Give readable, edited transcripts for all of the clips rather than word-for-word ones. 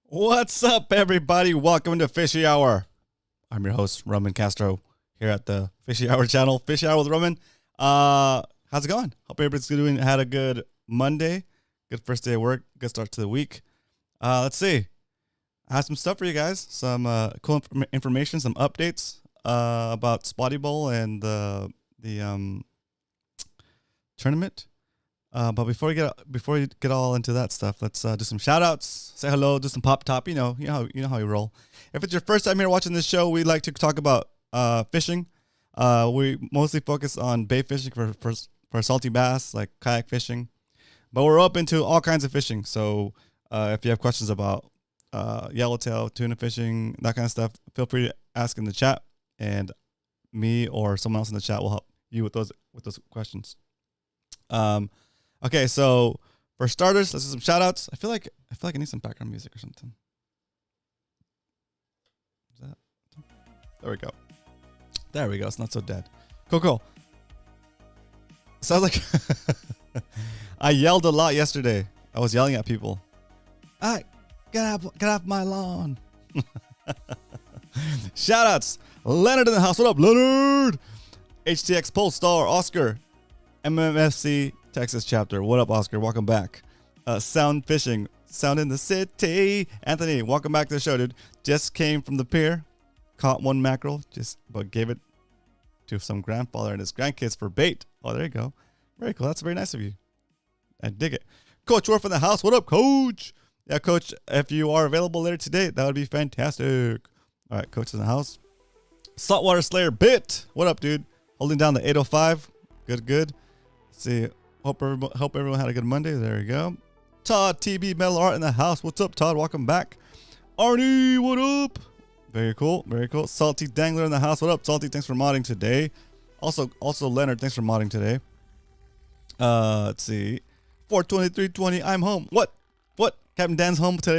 What's up, everybody? Welcome to Fishy Hour. I'm your host, Roman Castro, here at the Fishy Hour channel. Fishy Hour with Roman. How's it going? Hope everybody's had a good Monday. Good first day of work. Good start to the week. Let's see. I have some stuff for you guys. Some cool information, some updates about Spotty Bowl and the tournament. But before we get all into that stuff, let's do some shout outs, say hello, do some pop top. You know how we roll. If it's your first time here watching this show, we like to talk about fishing. We mostly focus on bait fishing for salty bass, like kayak fishing, but we're open to all kinds of fishing. So if you have questions about yellowtail, tuna fishing, that kind of stuff, feel free to ask in the chat, and me or someone else in the chat will help you with those questions. Okay, so for starters, let's do some shout outs. I feel like I need some background music or something. Is that? There we go. It's not so dead. Cool. Sounds like I yelled a lot yesterday. I was yelling at people. Get off my lawn. Shout outs. Leonard in the house. What up, Leonard? HTX Polestar, Oscar, MMFC Texas chapter. What up, Oscar? Welcome back. Sound Fishing, Sound in the City. Anthony, welcome back to the show, dude. Just came from the pier, caught one mackerel, but gave it to some grandfather and his grandkids for bait. Oh, there you go. Very cool. That's very nice of you. I dig it. Coach Orf in the house. What up, Coach? Yeah, Coach, if you are available later today, that would be fantastic. All right, Coach in the house. Saltwater Slayer Bit. What up, dude? Holding down the 805. Good. Let's see. Hope everyone had a good Monday. There you go. Todd TB Metal Art in the house. What's up, Todd? Welcome back. Arnie, what up? Very cool. Salty Dangler in the house. What up, Salty? Thanks for modding today. Also Leonard, thanks for modding today. Let's see. 42320. I'm home. What? Captain Dan's home today.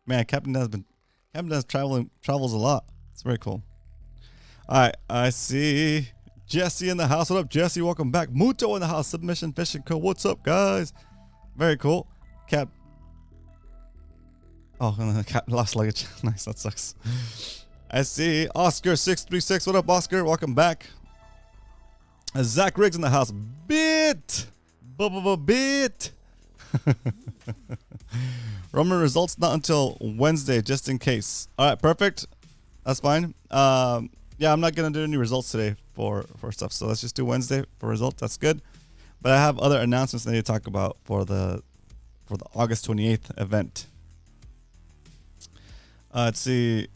Man, Captain Dan's travels a lot. It's very cool. All right, I see Jesse in the house. What up, Jesse? Welcome back. Muto in the house. Submission Fishing Co. What's up, guys? Very cool. Cat lost luggage. Nice, that sucks. I see Oscar636. What up, Oscar? Welcome back. Zach Riggs in the house. Bit. Roman results not until Wednesday, just in case. All right, perfect. That's fine. Yeah, I'm not gonna do any results today for stuff, so let's just do Wednesday for results. That's good. But I have other announcements I need to talk about for the August 28th event. Let's see.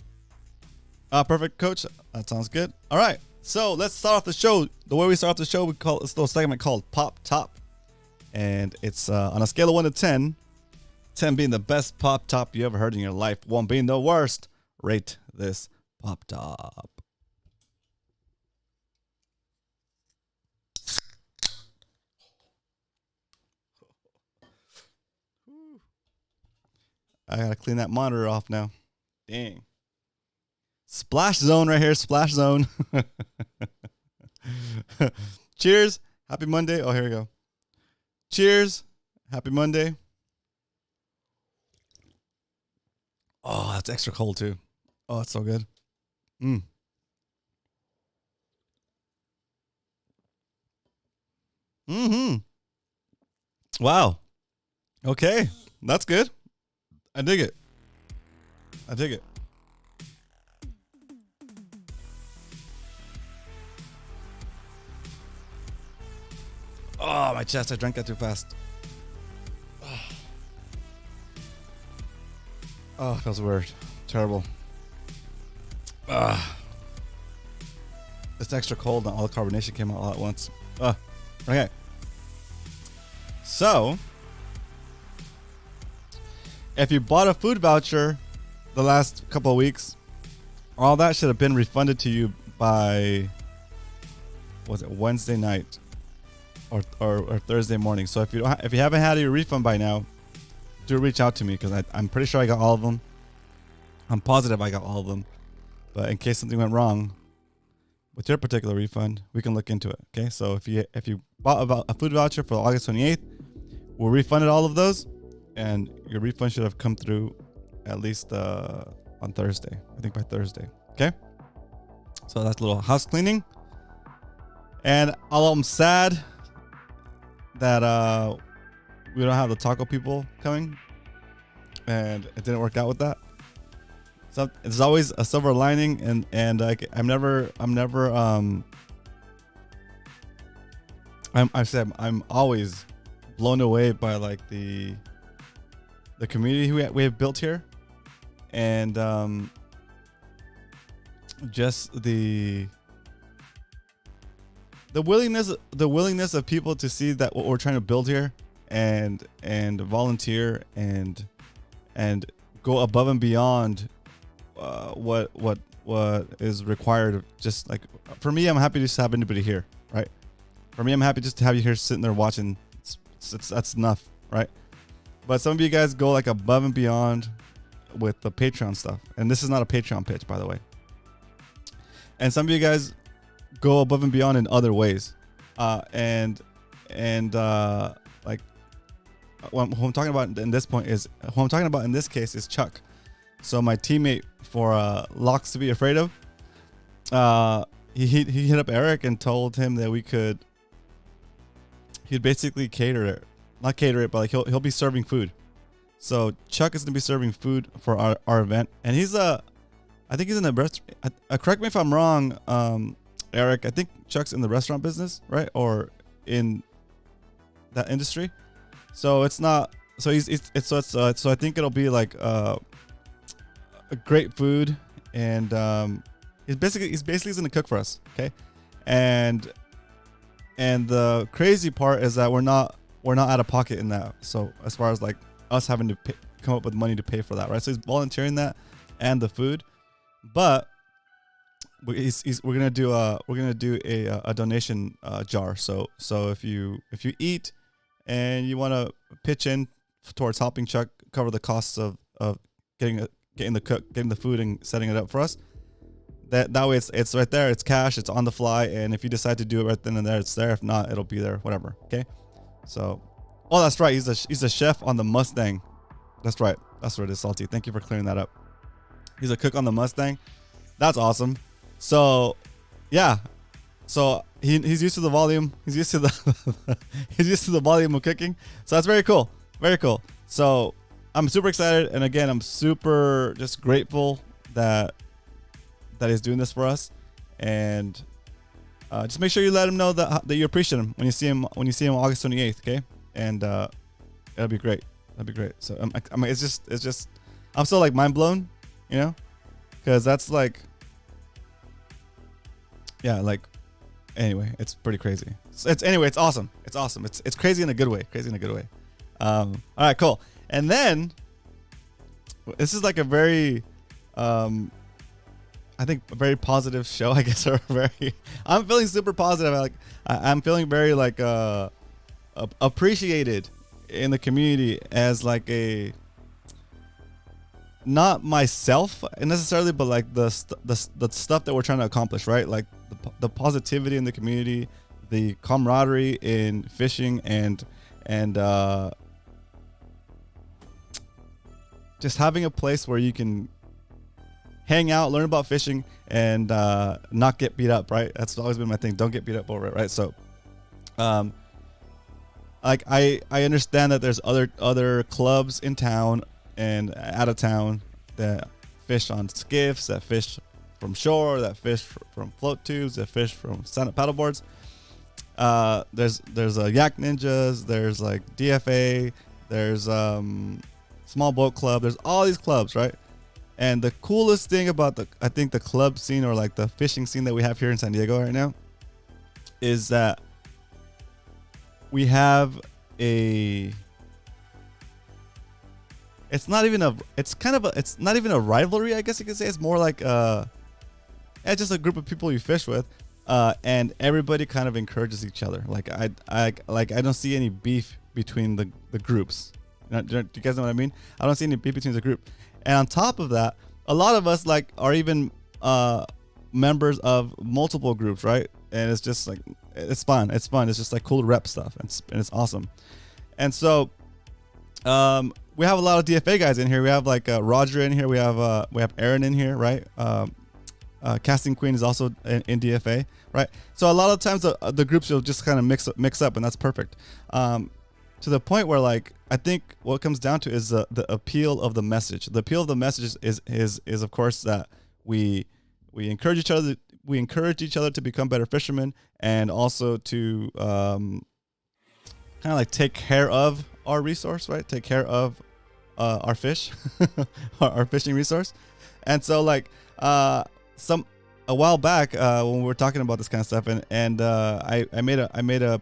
Perfect, Coach. That sounds good. All right, so let's start off the show. The way we start off the show, we call this little segment called Pop Top, and it's on a scale of 1 to 10. 10 being the best pop top you ever heard in your life. 1 being the worst. Rate this pop top. I gotta clean that monitor off now. Dang. Splash zone right here. Splash zone. Cheers. Happy Monday. Oh, here we go. Cheers. Happy Monday. Oh, that's extra cold too. Oh, it's so good. Wow. Okay. That's good. I dig it. Oh, my chest. I drank that too fast. Oh, it feels weird. Terrible. It's extra cold and all the carbonation came out all at once. Okay. So, if you bought a food voucher the last couple of weeks, all that should have been refunded to you by, was it Wednesday night or Thursday morning? So if you haven't had your refund by now, do reach out to me, because I'm pretty sure I got all of them. I'm positive I got all of them. But in case something went wrong with your particular refund, we can look into it. Okay, so if you bought a food voucher for August 28th, we'll refund all of those, and your refund should have come through at least on Thursday. I think by Thursday. Okay. So that's a little house cleaning. And although I'm sad that we don't have the taco people coming, and it didn't work out with that. So there's always a silver lining, and like I'm always blown away by like the community we have built here, and just the willingness of people to see that what we're trying to build here, and volunteer and go above and beyond what is required. Just like for me, I'm happy to just have anybody here, right? For me, I'm happy just to have you here sitting there watching. That's enough, right? But some of you guys go like above and beyond with the Patreon stuff, and this is not a Patreon pitch, by the way. And some of you guys go above and beyond in other ways, and like who I'm talking about in this point is who I'm talking about in this case is Chuck. So my teammate for Locks to Be Afraid of, he hit up Eric and told him that he'd basically not cater it, but like he'll be serving food. So Chuck is gonna be serving food for our event, and I think he's in the restaurant. Correct me if I'm wrong, Eric. I think Chuck's in the restaurant business, right, or in that industry. So it's not. So so I think it'll be like a great food, and he's basically gonna cook for us, okay? And the crazy part is that we're not out of pocket in that. So as far as like us having to come up with money to pay for that, right? So he's volunteering that and the food, but we're gonna do a donation jar. So if you eat and you want to pitch in towards helping Chuck cover the costs of getting the food and setting it up for us, that way it's right there, it's cash, it's on the fly, and if you decide to do it right then and there, it's there. If not, it'll be there, whatever. Okay. So that's right, he's a chef on the Mustang. That's right, that's what it is. Salty, thank you for clearing that up. He's a cook on the Mustang. That's awesome. So yeah, so he's used to the volume, he's used to the volume of cooking. So that's very cool, very cool. So I'm super excited, and again, I'm super just grateful that he's doing this for us. And just make sure you let him know that you appreciate him when you see him August 28th, okay? And it'll be great. That'd be great. So I mean, it's just I'm still like mind blown, you know, because that's like, yeah, like, anyway, it's pretty crazy. It's awesome. It's awesome. It's crazy in a good way. All right, cool. And then this is like a very I think a very positive show, I guess, or I'm feeling super positive. I'm feeling very like appreciated in the community as like not myself necessarily, but like the stuff that we're trying to accomplish, right? Like the positivity in the community, the camaraderie in fishing, and just having a place where you can hang out, learn about fishing, and not get beat up, right? That's always been my thing. Don't get beat up over it, right? So, like I understand that there's other clubs in town and out of town that fish on skiffs, that fish from shore, that fish from float tubes, that fish from stand-up paddleboards. There's Yak Ninjas, there's like DFA, there's Small Boat Club. There's all these clubs, right? And the coolest thing about I think the club scene, or like the fishing scene that we have here in San Diego right now, is that we have it's not even a rivalry, I guess you could say. It's more like just a group of people you fish with, and everybody kind of encourages each other. Like I don't see any beef between the groups. Do you guys know what I mean? I don't see any beef between the group. And on top of that, a lot of us like are even members of multiple groups, right? And it's just like, it's fun. It's just like cool to rep stuff, and it's awesome. And so we have a lot of DFA guys in here. We have like Roger in here. We have Aaron in here, right? Casting Queen is also in DFA, right? So a lot of times the groups will just kind of mix up, and that's perfect. To the point where, like, I think what it comes down to is the appeal of the message. The appeal of the message is of course that we encourage each other. We encourage each other to become better fishermen, and also to kind of like take care of our resource, right? Take care of our fish, our fishing resource. And so, like, a while back when we were talking about this kind of stuff, and I made a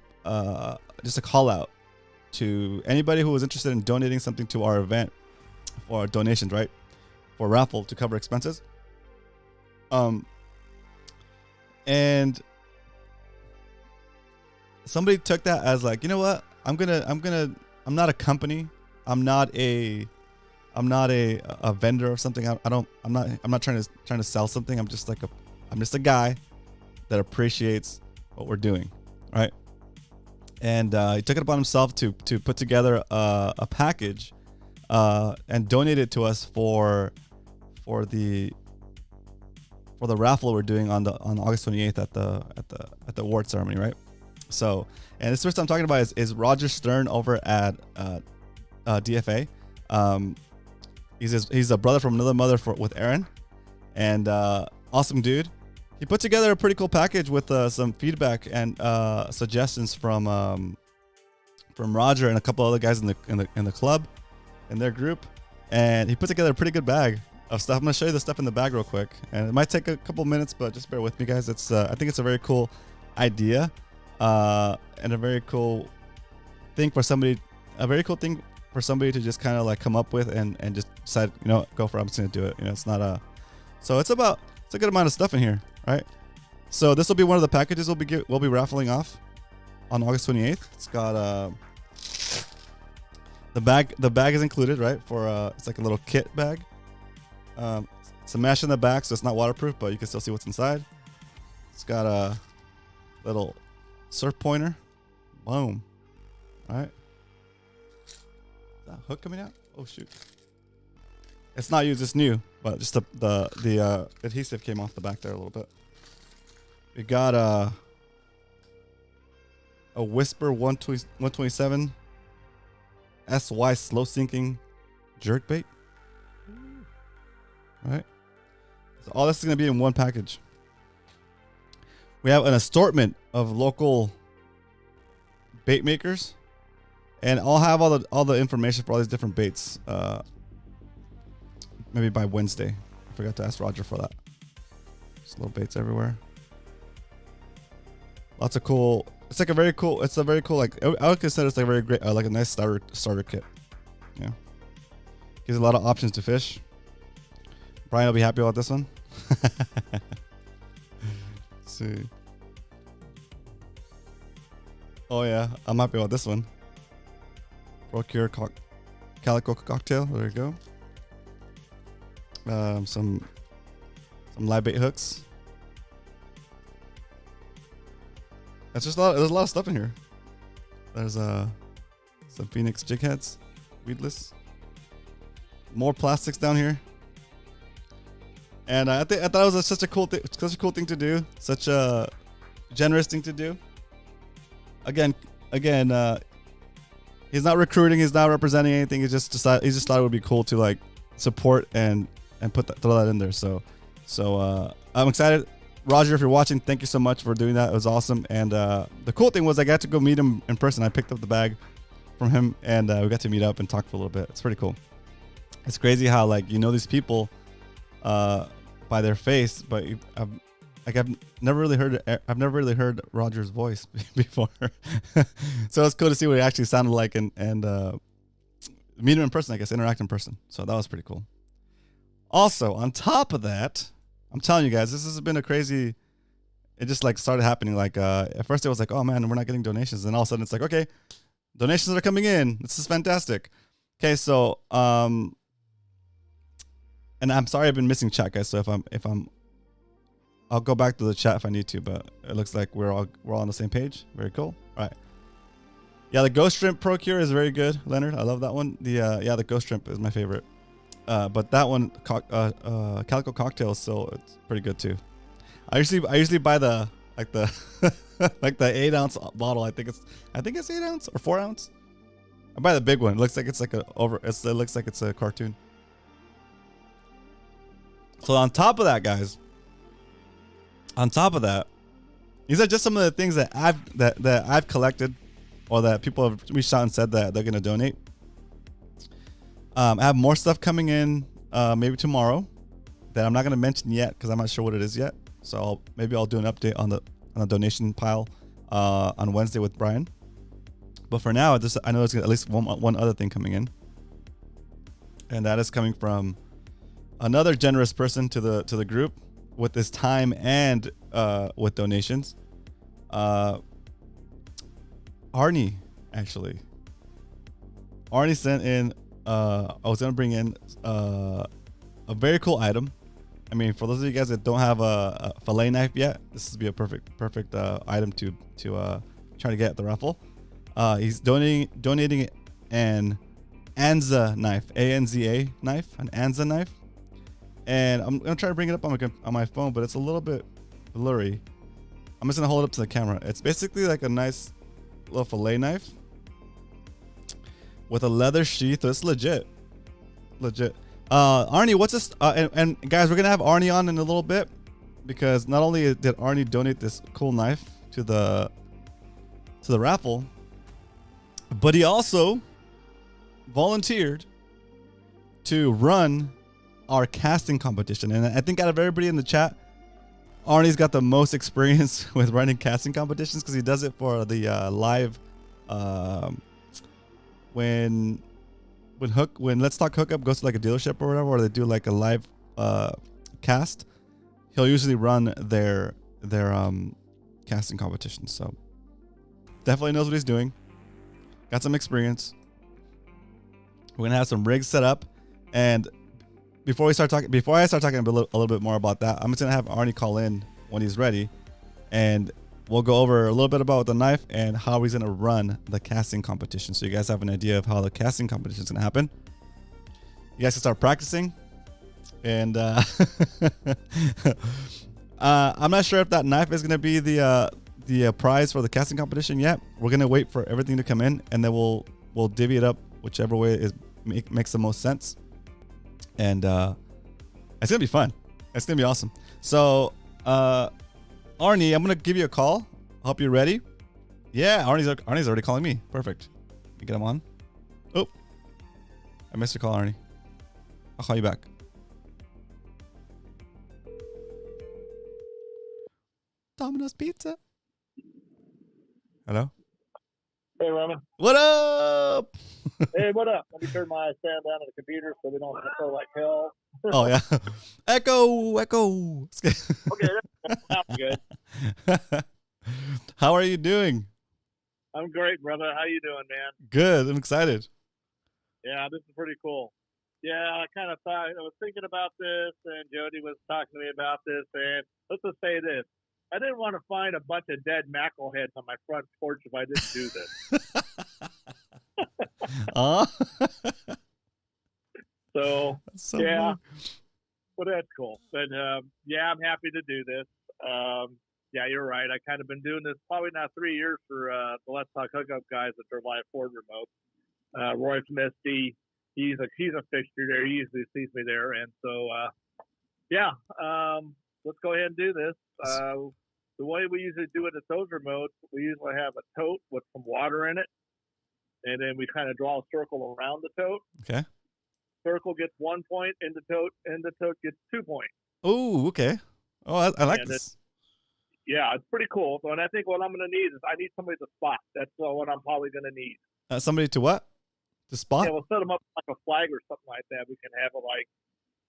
just a call out to anybody who was interested in donating something to our event, for our donations, right, for raffle to cover expenses. And somebody took that as like, you know what, I'm not a company, I'm not a vendor or something. I'm not trying to sell something. I'm just a guy that appreciates what we're doing, right? And he took it upon himself to put together a package and donate it to us for the raffle we're doing on August 28th at the award ceremony, right? So, and this first I'm talking about is Roger Stern over at DFA. He's a brother from another mother with Aaron, and awesome dude. He put together a pretty cool package with some feedback and suggestions from Roger and a couple other guys in the club, in their group, and he put together a pretty good bag of stuff. I'm gonna show you the stuff in the bag real quick, and it might take a couple minutes, but just bear with me, guys. It's I think it's a very cool idea, and a very cool thing for somebody to just kind of like come up with and just decide, you know, go for it. I'm just gonna do it. You know, it's not a, so it's a good amount of stuff in here, right? So this will be one of the packages we'll be raffling off on August 28th. It's got the bag is included, right? For it's like a little kit bag. Some mesh in the back, so it's not waterproof, but you can still see what's inside. It's got a little surf pointer. Boom. All right. Is that hook coming out? Oh shoot. It's not used, it's new, but just the adhesive came off the back there a little bit. We got a Whisper 127 SY slow sinking jerk bait. All right. So all this is going to be in one package. We have an assortment of local bait makers, and I'll have all the information for all these different baits maybe by Wednesday. I forgot to ask Roger for that. Just little baits everywhere. Lots of cool. It's a very cool, like, I would consider it's like a very great, like a nice starter kit. Yeah. Gives a lot of options to fish. Brian will be happy about this one. Let's see. Oh yeah, I'm happy about this one. Procure Calico cocktail. There you go. Some live bait hooks. That's just there's a lot of stuff in here. There's some Phoenix jig heads, weedless. More plastics down here. And I thought it was such a cool thing to do, such a generous thing to do. Again, he's not recruiting, he's not representing anything. He just thought it would be cool to like support and throw that in there. So I'm excited. Roger, if you're watching, thank you so much for doing that. It was awesome. And the cool thing was I got to go meet him in person. I picked up the bag from him, and we got to meet up and talk for a little bit. It's pretty cool. It's crazy how, like, you know these people by their face, but I've never really heard Roger's voice before. So it's cool to see what he actually sounded like and meet him in person, I guess, interact in person. So that was pretty cool. Also, on top of that, I'm telling you guys, this has been a crazy, it just like started happening. Like at first it was like, oh man, we're not getting donations. And all of a sudden it's like, okay, donations are coming in. This is fantastic. Okay, so and I'm sorry I've been missing chat, guys. So if I'm I'll go back to the chat if I need to, but it looks like we're all on the same page. Very cool. All right. Yeah, the Ghost Shrimp Pro Cure is very good, Leonard. I love that one. The Ghost Shrimp is my favorite. But that one, Calico Cocktails, so it's pretty good too. I usually buy the like the like the 8-ounce bottle. I think it's 8 ounce or 4 ounce. I buy the big one. It looks like it's like it looks like it's a cartoon. So on top of that, guys, these are just some of the things that I've collected, or that people have reached out and said that they're gonna donate. I have more stuff coming in maybe tomorrow that I'm not gonna mention yet because I'm not sure what it is yet. So maybe I'll do an update on the donation pile on Wednesday with Brian. But for now, I know there's at least one other thing coming in, and that is coming from another generous person to the group with his time and with donations. Arnie, actually. Arnie sent in. I was gonna bring in a very cool item. I mean, for those of you guys that don't have a fillet knife yet, this would be a perfect item to try to get at the raffle. He's donating an Anza knife, ANZA knife, an Anza knife, and I'm gonna try to bring it up on my phone, but it's a little bit blurry. I'm just gonna hold it up to the camera. It's basically like a nice little fillet knife with a leather sheath. It's legit. Arnie, what's this? And guys, we're gonna have Arnie on in a little bit, because not only did Arnie donate this cool knife to the raffle, but he also volunteered to run our casting competition. And I think out of everybody in the chat, Arnie's got the most experience with running casting competitions, because he does it for the live when Let's Talk Hookup goes to like a dealership or whatever, or they do like a live cast, he'll usually run their casting competitions. So definitely knows what he's doing. Got some experience. We're gonna have some rigs set up, and before I start talking a little bit more about that, I'm just gonna have Arnie call in when he's ready, and we'll go over a little bit about the knife and how he's gonna run the casting competition, so you guys have an idea of how the casting competition is gonna happen. You guys can start practicing, and I'm not sure if that knife is gonna be the prize for the casting competition yet. We're gonna wait for everything to come in, and then we'll divvy it up whichever way makes the most sense. And it's gonna be fun. It's gonna be awesome. So Arnie, I'm gonna give you a call. I hope you're ready. Yeah, Arnie's already calling me. Perfect. You get him on. Oh, I missed your call, Arnie. I'll call you back. Domino's Pizza. Hello. Hey, Roman. What up? Hey, what up? Let me turn my sound down on the computer so we don't echo like hell. Oh yeah. Echo. Okay, that's good. How are you doing? I'm great, brother. How you doing, man? Good. I'm excited. Yeah, this is pretty cool. Yeah, I kind of thought, I was thinking about this, and Jody was talking to me about this, and let's just say this. I didn't want to find a bunch of dead mackerel heads on my front porch if I didn't do this. So yeah, well, that's cool. But yeah, I'm happy to do this. Yeah, you're right. I kind of been doing this probably now 3 years for the Let's Talk Hookup guys at their live Ford remote. Roy from SD, he's a fixture there. He usually sees me there, and so yeah, let's go ahead and do this. The way we usually do it at those remotes, we usually have a tote with some water in it, and then we kind of draw a circle around the tote. Okay. Circle gets 1 point, and the tote gets 2 points. Oh, okay. Oh, I like this. Yeah, it's pretty cool. So, and I think what I'm going to need is I need somebody to spot. That's what I'm probably going to need. Somebody to what? To spot? Yeah, we'll set them up like a flag or something like that. We can have it like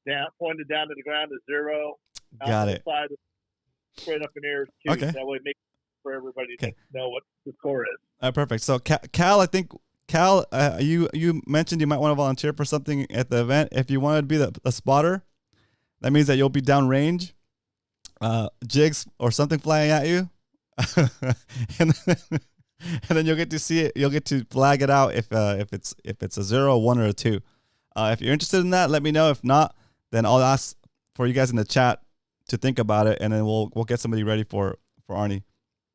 down, pointed down to the ground at 0. Got it. Side, straight up in the air is 2. Okay. That way, make for everybody to know what the score is. Perfect. So, Cal, I think you mentioned you might want to volunteer for something at the event. If you want to be a spotter, that means that you'll be downrange, jigs or something flying at you, and and then you'll get to see it. You'll get to flag it out if it's a 0, a 1, or a 2. If you're interested in that, let me know. If not, then I'll ask for you guys in the chat to think about it, and then we'll get somebody ready for Arnie.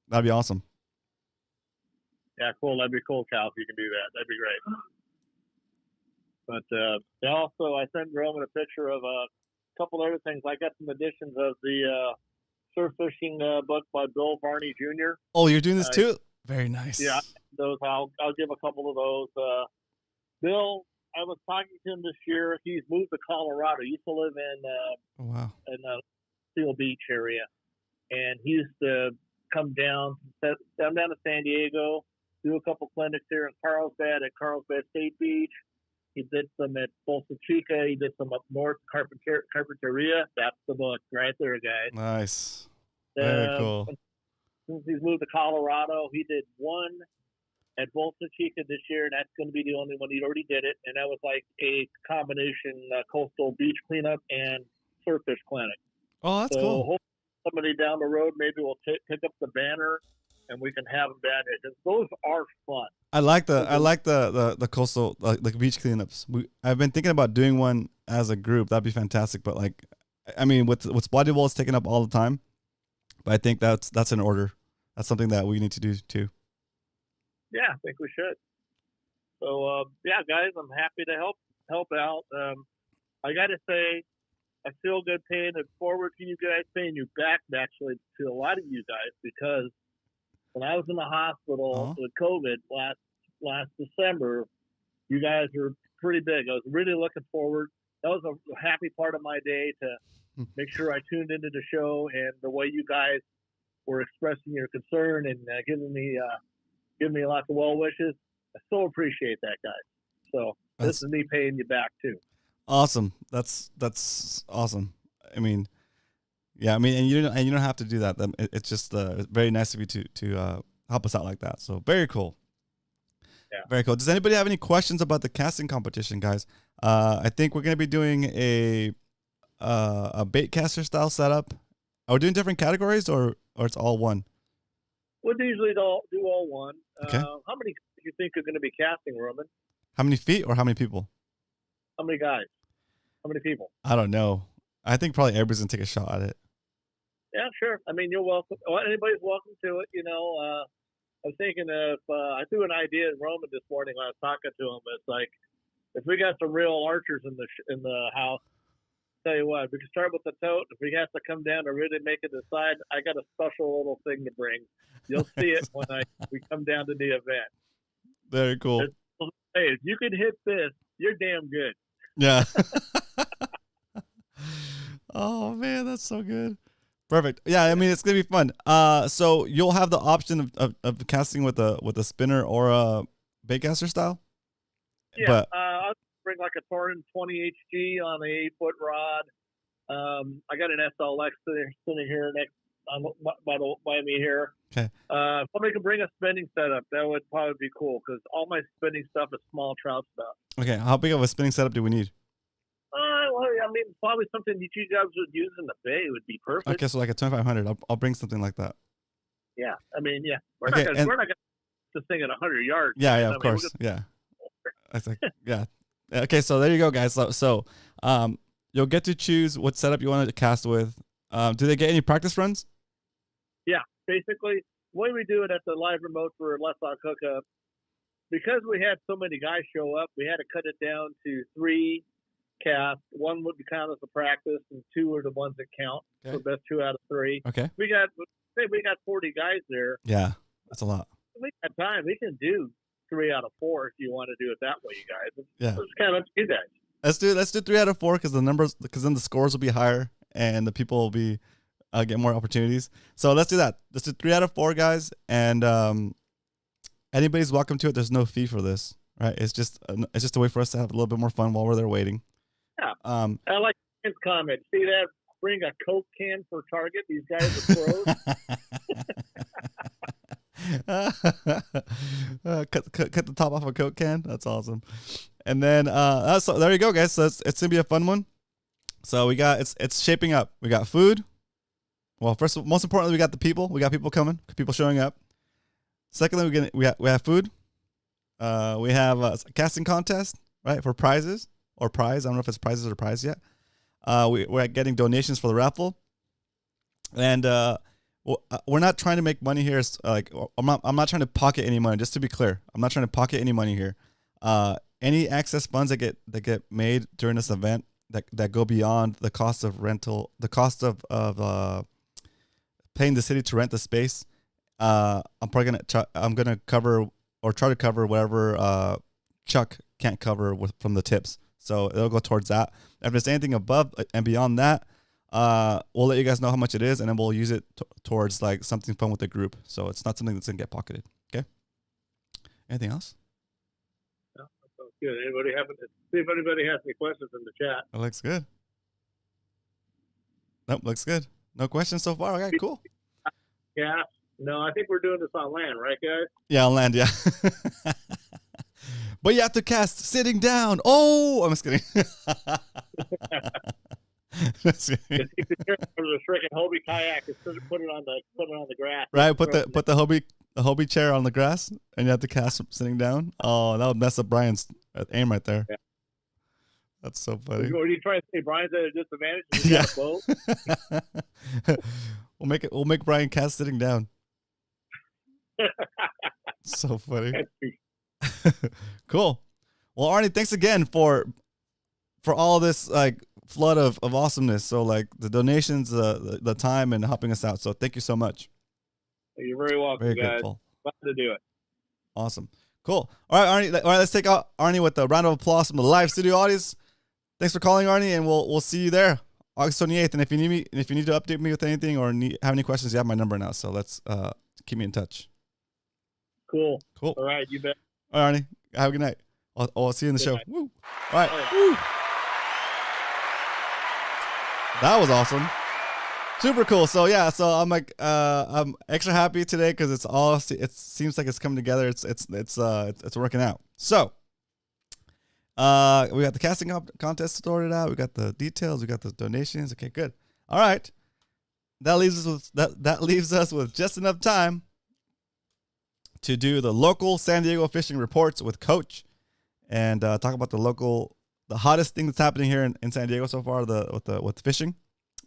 That'd be awesome. Yeah, cool. That'd be cool, Cal, if you can do that. That'd be great. But also, I sent Roman a picture of a couple other things. I got some editions of the surf fishing book by Bill Varney Jr. Oh, you're doing this too? Very nice. Yeah, those I'll give a couple of those. Bill, I was talking to him this year. He's moved to Colorado. He used to live in Seal Beach area, and he used to come down to San Diego, do a couple clinics here in Carlsbad at Carlsbad State Beach. He did some at Bolsa Chica. He did some up north, Carpinteria. That's the book right there, guys. Nice. Very cool. Since he's moved to Colorado, he did one at Bolsa Chica this year, and that's going to be the only one. He already did it, and that was like a combination coastal beach cleanup and surf fish clinic. Oh, that's cool. Hopefully somebody down the road maybe will pick up the banner, and we can have them down here. Those are fun. I like the coastal the beach cleanups. I've been thinking about doing one as a group. That'd be fantastic. But like, I mean, with Spotty Ball, it's taken up all the time. But I think that's an order. That's something that we need to do too. Yeah, I think we should. So yeah, guys, I'm happy to help out. I got to say, I feel good paying it forward to you guys, paying you back actually to a lot of you guys, because when I was in the hospital with COVID last December, you guys were pretty big. I was really looking forward. That was a happy part of my day to make sure I tuned into the show, and the way you guys were expressing your concern and giving me lots of well wishes. I so appreciate that, guys. So this is me paying you back too. Awesome. That's awesome. I mean, yeah. I mean, and you don't have to do that. It's just very nice of you to help us out like that. So very cool. Yeah. Very cool. Does anybody have any questions about the casting competition, guys? I think we're gonna be doing a bait caster style setup. Are we doing different categories or it's all one? We'll usually do all one. Okay. How many do you think are going to be casting, Roman? How many feet or how many people? How many guys? How many people? I don't know. I think probably everybody's gonna take a shot at it. Yeah, sure. I mean, you're welcome. Anybody's welcome to it. You know, I was thinking if I threw an idea at Roman this morning when I was talking to him. It's like, if we got some real archers in the house, tell you what, we can start with the tote. If we have to come down to really make it decide, I got a special little thing to bring. You'll see it when we come down to the event. Very cool. Hey, if you can hit this, you're damn good. Yeah. Oh man, that's so good. Perfect. Yeah, I mean it's gonna be fun. So you'll have the option of casting with a spinner or a baitcaster style. Yeah, but I'll bring like a Torn 20 HG on a 8-foot rod. I got an SLX sitting here next by me here. Okay. Somebody can bring a spinning setup. That would probably be cool, because all my spinning stuff is small trout stuff. Okay, how big of a spinning setup do we need? Well, I mean, probably something that you guys would use in the bay would be perfect. Okay, so like a 2500. I'll bring something like that. Yeah, I mean, yeah, we're not gonna this thing at 100 yards. Yeah, of course, yeah. I think, yeah. Okay, so there you go, guys. So you'll get to choose what setup you want to cast with. Do they get any practice runs? Yeah, basically, the way we do it at the live remote for Let's Talk Hookup, because we had so many guys show up, we had to cut it down to 3 casts. 1 would count as a practice, and 2 are the ones that count. Okay. So best 2 out of 3. Okay. We got 40 guys there. Yeah, that's a lot. We got time. We can do 3 out of 4 if you want to do it that way, you guys. Yeah. It's kind of up to you guys. Let's do 3 out of 4 because then the scores will be higher and the people will be get more opportunities. So let's do that. Let's do 3 out of 4, guys, and anybody's welcome to it. There's no fee for this, right? It's just a way for us to have a little bit more fun while we're there waiting. Yeah. I like his comment. See that? Bring a Coke can for Target. These guys are pros. Cut the top off a Coke can. That's awesome. And then so there you go, guys. So it's gonna be a fun one. So we got it's shaping up. We got food. Well, most importantly, we got the people. We got people coming. People showing up. Secondly, we have food. We have a casting contest, right, for prizes or prize. I don't know if it's prizes or prize yet. We're getting donations for the raffle, and we're not trying to make money here. Like I'm not trying to pocket any money. Just to be clear, I'm not trying to pocket any money here. Any excess funds that get made during this event that go beyond the cost of rental, the cost of paying the city to rent the space, I'm gonna cover or try to cover whatever Chuck can't cover from the tips. So it'll go towards that. If there's anything above and beyond that, we'll let you guys know how much it is, and then we'll use it towards like something fun with the group. So it's not something that's gonna get pocketed. Okay. Anything else? No, that sounds good. See if anybody has any questions in the chat. It looks good. Nope, looks good. No questions so far. Okay, cool. Yeah. No, I think we're doing this on land, right, guys? Yeah, on land, yeah. But you have to cast sitting down. Oh, I'm just kidding. Just kidding. The freaking Hobie kayak is put it on the grass. Right, put the Hobie chair on the grass, and you have to cast sitting down. Oh, that would mess up Brian's aim right there. Yeah. That's so funny. Or are you trying to say Brian's at a disadvantage? Yeah. We'll make Brian cast sitting down. So funny. Cool. Well, Arnie, thanks again for all this like flood of awesomeness. So like the donations, the time, and helping us out. So thank you so much. You're very welcome, Very guys. grateful. Glad to do it. Awesome. Cool. All right, Arnie. All right, let's take out Arnie with a round of applause from the live studio audience. Thanks for calling, Arnie, and we'll see you there August 28th. And if you need to update me with anything or have any questions, you have my number now. So let's keep me in touch. Cool. Cool. All right, you bet. All right, Arnie. Have a good night. I'll see you in the Good show. night. Woo. All right. Oh, yeah. Woo. That was awesome. Super cool. So yeah, so I'm like I'm extra happy today because it seems like it's coming together. It's working out. So we got the casting contest sorted out. We got the details. We got the donations. Okay, good. All right. That leaves us with just enough time to do the local San Diego fishing reports with Coach, and talk about the hottest thing that's happening here in San Diego so far, with fishing,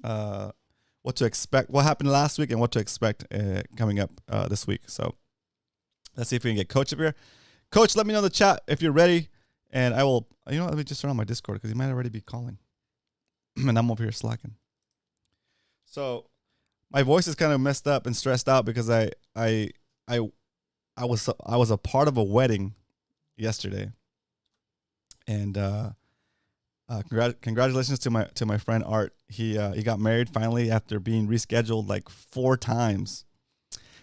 what to expect, what happened last week, and what to expect coming up this week. So let's see if we can get Coach up here. Coach, let me know in the chat if you're ready, and I will. Let me just turn on my Discord because he might already be calling, and I'm over here slacking. So my voice is kind of messed up and stressed out because I was a part of a wedding yesterday, and congratulations to my friend Art. He got married finally after being rescheduled like 4 times.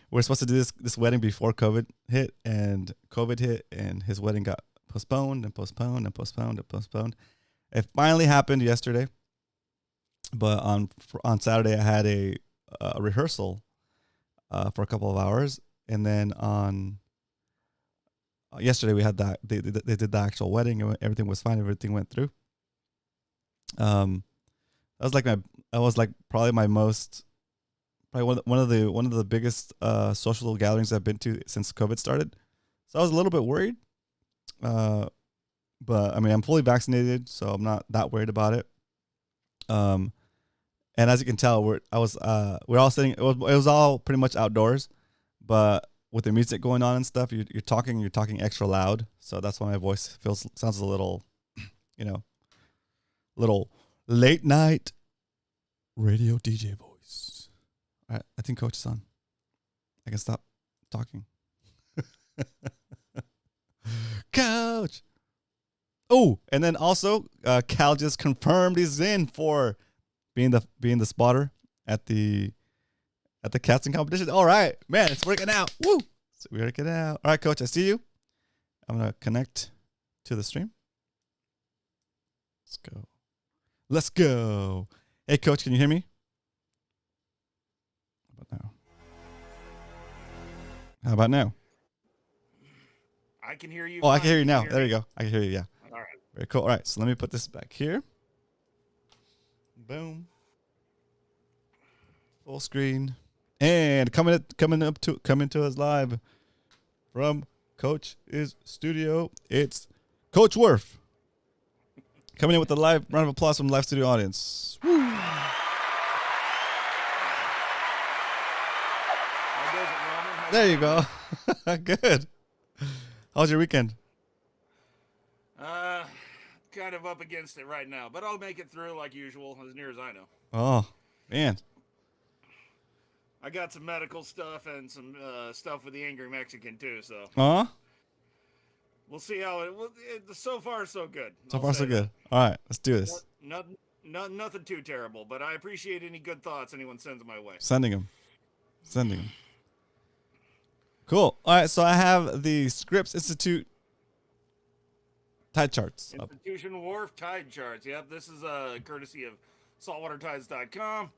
We're supposed to do this wedding before COVID hit, and his wedding got postponed and postponed and postponed and postponed. It finally happened yesterday, but on Saturday I had a rehearsal for a couple of hours. And then on yesterday we had that they did the actual wedding, and everything was fine. Everything went through. That was like probably my most, probably one of the biggest social gatherings I've been to since COVID started. So I was a little bit worried, but I mean I'm fully vaccinated, so I'm not that worried about it. And as you can tell, we're all sitting. It was all pretty much outdoors. But with the music going on and stuff, you're talking extra loud. So that's why my voice sounds a little, little late night radio DJ voice. All right, I think Coach is on. I can stop talking. Coach. Oh, and then also Cal just confirmed he's in for being the spotter at the casting competition. All right, man, it's working out. Woo! It's working out. All right, Coach, I see you. I'm going to connect to the stream. Let's go. Hey, Coach, can you hear me? How about now? I can hear you. Oh, I can hear you now. There you go. I can hear you, yeah. All right. Very cool. All right, so let me put this back here. Boom. Full screen. And coming to us live from Coach's studio, it's Coach Worf. Coming in with a live round of applause from the live studio audience. Woo. How goes it, Roman? How There you go. Good. How was your weekend? Kind of up against it right now, but I'll make it through like usual, as near as I know. Oh, man. I got some medical stuff and some stuff with the angry Mexican too, so Huh? we'll see how it. So far, so good. So I'll far, say so good. All right, let's do this. Nothing too terrible, but I appreciate any good thoughts anyone sends my way. Sending them. Cool. All right, so I have the Scripps Institute tide charts up. Institution Wharf Tide Charts. Yep, this is courtesy of saltwatertides.com.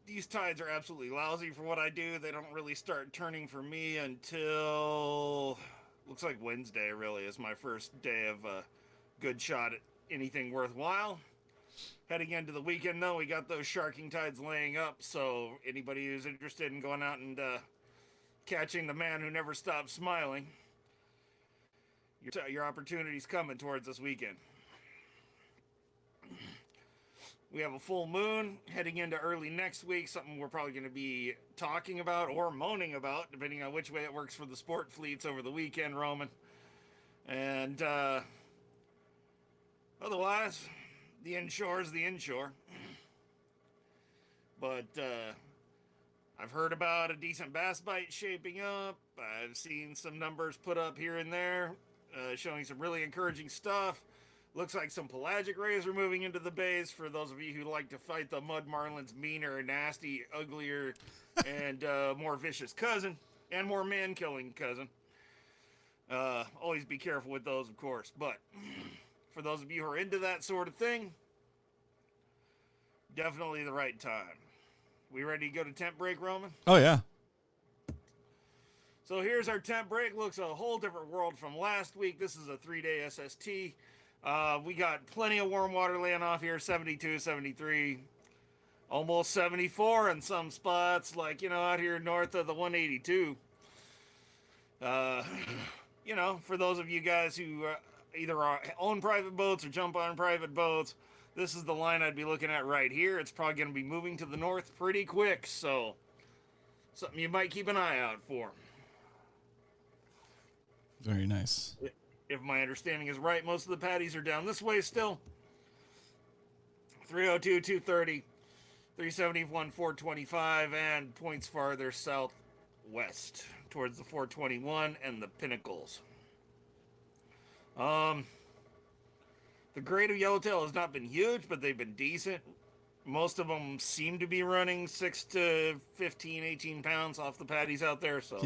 These tides are absolutely lousy for what I do. They don't really start turning for me until looks like Wednesday. Really is my first day of a good shot at anything worthwhile. Heading into the weekend, though, we got those sharking tides laying up. So anybody who's interested in going out and catching the man who never stops smiling, your opportunity's coming towards this weekend. We have a full moon heading into early next week, something we're probably going to be talking about or moaning about, depending on which way it works for the sport fleets over the weekend, Roman. And otherwise, the inshore is the inshore. But I've heard about a decent bass bite shaping up. I've seen some numbers put up here and there, showing some really encouraging stuff. Looks like some pelagic rays are moving into the bays for those of you who like to fight the mud marlin's meaner, nasty, uglier, and more vicious cousin, and more man-killing cousin. Always be careful with those, of course. But for those of you who are into that sort of thing, definitely the right time. We ready to go to tent break, Roman? Oh, yeah. So here's our tent break. Looks a whole different world from last week. This is a 3-day SST. We got plenty of warm water laying off here, 72, 73, almost 74 in some spots, like, out here north of the 182. For those of you guys who either own private boats or jump on private boats, this is the line I'd be looking at right here. It's probably going to be moving to the north pretty quick, so something you might keep an eye out for. Very nice. If my understanding is right, most of the patties are down this way still. 302, 230, 371, 425, and points farther southwest towards the 421 and the Pinnacles. The grade of yellowtail has not been huge, but they've been decent. Most of them seem to be running 6 to 15, 18 pounds off the patties out there, so...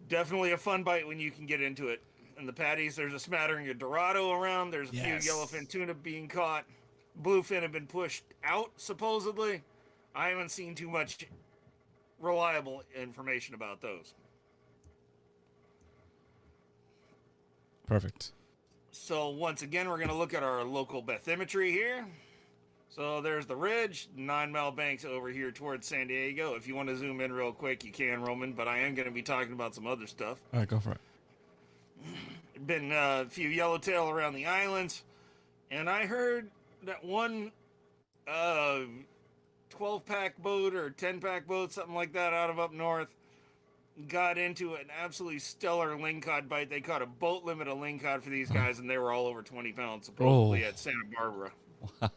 Definitely a fun bite when you can get into it. And the patties, there's a smattering of Dorado around. There's a few yellowfin tuna being caught. Bluefin have been pushed out, supposedly. I haven't seen too much reliable information about those. Perfect. So once again, we're going to look at our local bathymetry here. So there's the ridge, 9 mile banks over here towards San Diego. If you want to zoom in real quick, you can, Roman, but I am going to be talking about some other stuff. All right, go for it. Been a few yellowtail around the islands, and I heard that one 12-pack boat or 10-pack boat, something like that, out of up north, got into an absolutely stellar lingcod bite. They caught a boat limit of lingcod for these guys, and they were all over 20 pounds, supposedly, at Santa Barbara. Wow.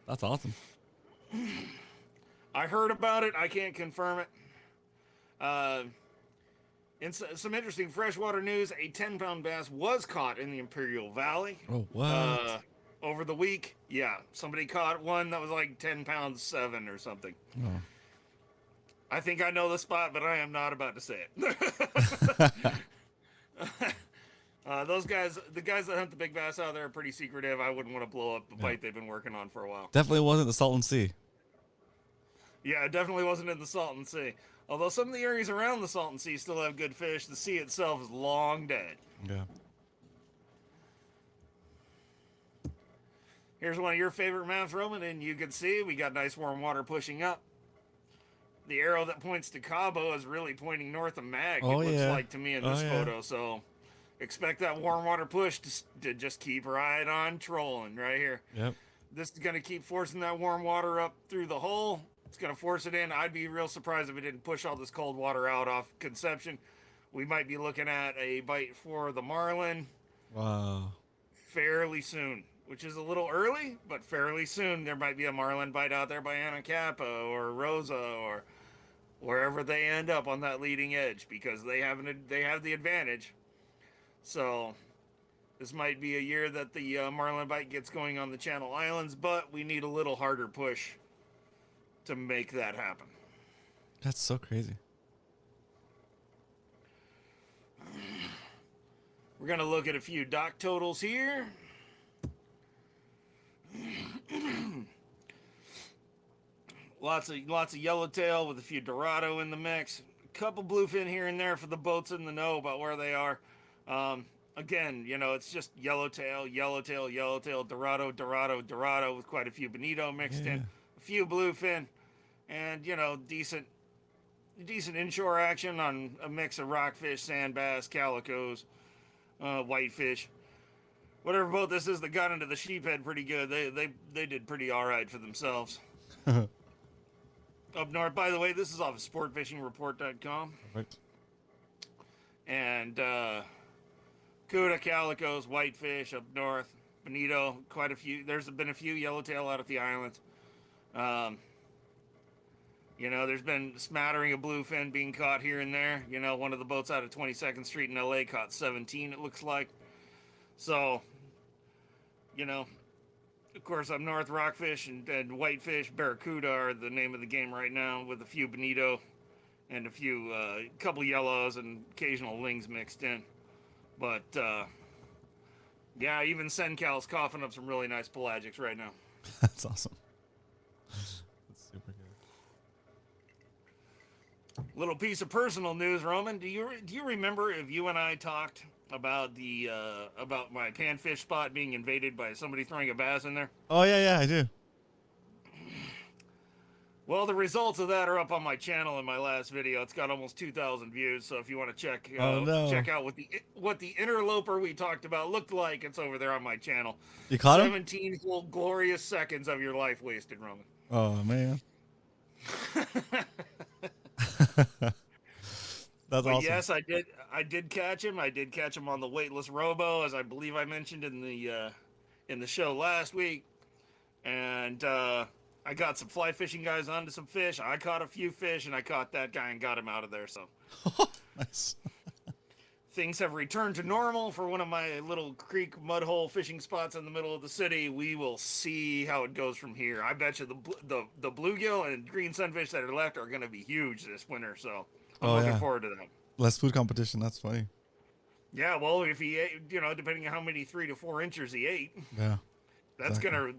That's awesome. I heard about it. I can't confirm it. In some interesting freshwater news, a 10-pound bass was caught in the Imperial Valley. Oh, what? Over the week. Yeah, somebody caught one that was like 10 pounds 7 or something. Oh. I think I know the spot, but I am not about to say it. Those guys, the guys that hunt the big bass out there are pretty secretive. I wouldn't want to blow up the bite they've been working on for a while. Definitely wasn't the Salton Sea. Yeah, it definitely wasn't in the Salton Sea. Although some of the areas around the Salton Sea still have good fish, the sea itself is long dead. Yeah. Here's one of your favorite maps, Roman, and you can see we got nice warm water pushing up. The arrow that points to Cabo is really pointing north of Mag, Oh, it looks yeah. like to me in Oh, this yeah. photo. So expect that warm water push to just keep right on trolling right here. Yep. This is going to keep forcing that warm water up through the hole. It's going to force it in. I'd be real surprised if it didn't push all this cold water out off Conception. We might be looking at a bite for the Marlin Wow. fairly soon, which is a little early, but fairly soon. There might be a Marlin bite out there by Anacapa or Rosa or wherever they end up on that leading edge, because they have the advantage. So this might be a year that the Marlin bite gets going on the Channel Islands, but we need a little harder push to make that happen. That's so crazy. We're going to look at a few dock totals here. Lots of yellowtail with a few Dorado in the mix. A couple bluefin here and there for the boats in the know about where they are. Again, it's just yellowtail, Dorado with quite a few bonito mixed in, a few bluefin, and decent inshore action on a mix of rockfish, sand bass, calicos, whitefish. Whatever boat this is that got into the sheephead pretty good. They did pretty all right for themselves. Up north, by the way, this is off of sportfishingreport.com. Perfect. And Cuda, calicos, whitefish up north, bonito, quite a few. There's been a few yellowtail out at the islands. There's been a smattering of bluefin being caught here and there. One of the boats out of 22nd Street in LA caught 17, it looks like. So, of course, up north, rockfish and whitefish, barracuda are the name of the game right now, with a few bonito and a few, couple yellows and occasional lings mixed in. But, yeah, even Sencal's coughing up some really nice pelagics right now. That's awesome. That's super good. Little piece of personal news, Roman. Do you remember if you and I talked about about my panfish spot being invaded by somebody throwing a bass in there? Oh, yeah, I do. Well, the results of that are up on my channel in my last video. It's got almost 2,000 views, so if you want to check out what the interloper we talked about looked like, it's over there on my channel. You caught him? 17 full glorious seconds of your life wasted, Roman. Oh, man. That's awesome. Yes, I did catch him. I did catch him on the weightless robo, as I believe I mentioned in the show last week. And I got some fly fishing guys onto some fish. I caught a few fish, and I caught that guy and got him out of there. So Nice. Things have returned to normal for one of my little creek mud hole fishing spots in the middle of the city. We will see how it goes from here. I bet you the bluegill and green sunfish that are left are going to be huge this winter. So I'm looking forward to that. Less food competition. That's funny. Yeah, well, if he ate, depending on how many 3 to 4 inchers he ate, Yeah. that's gonna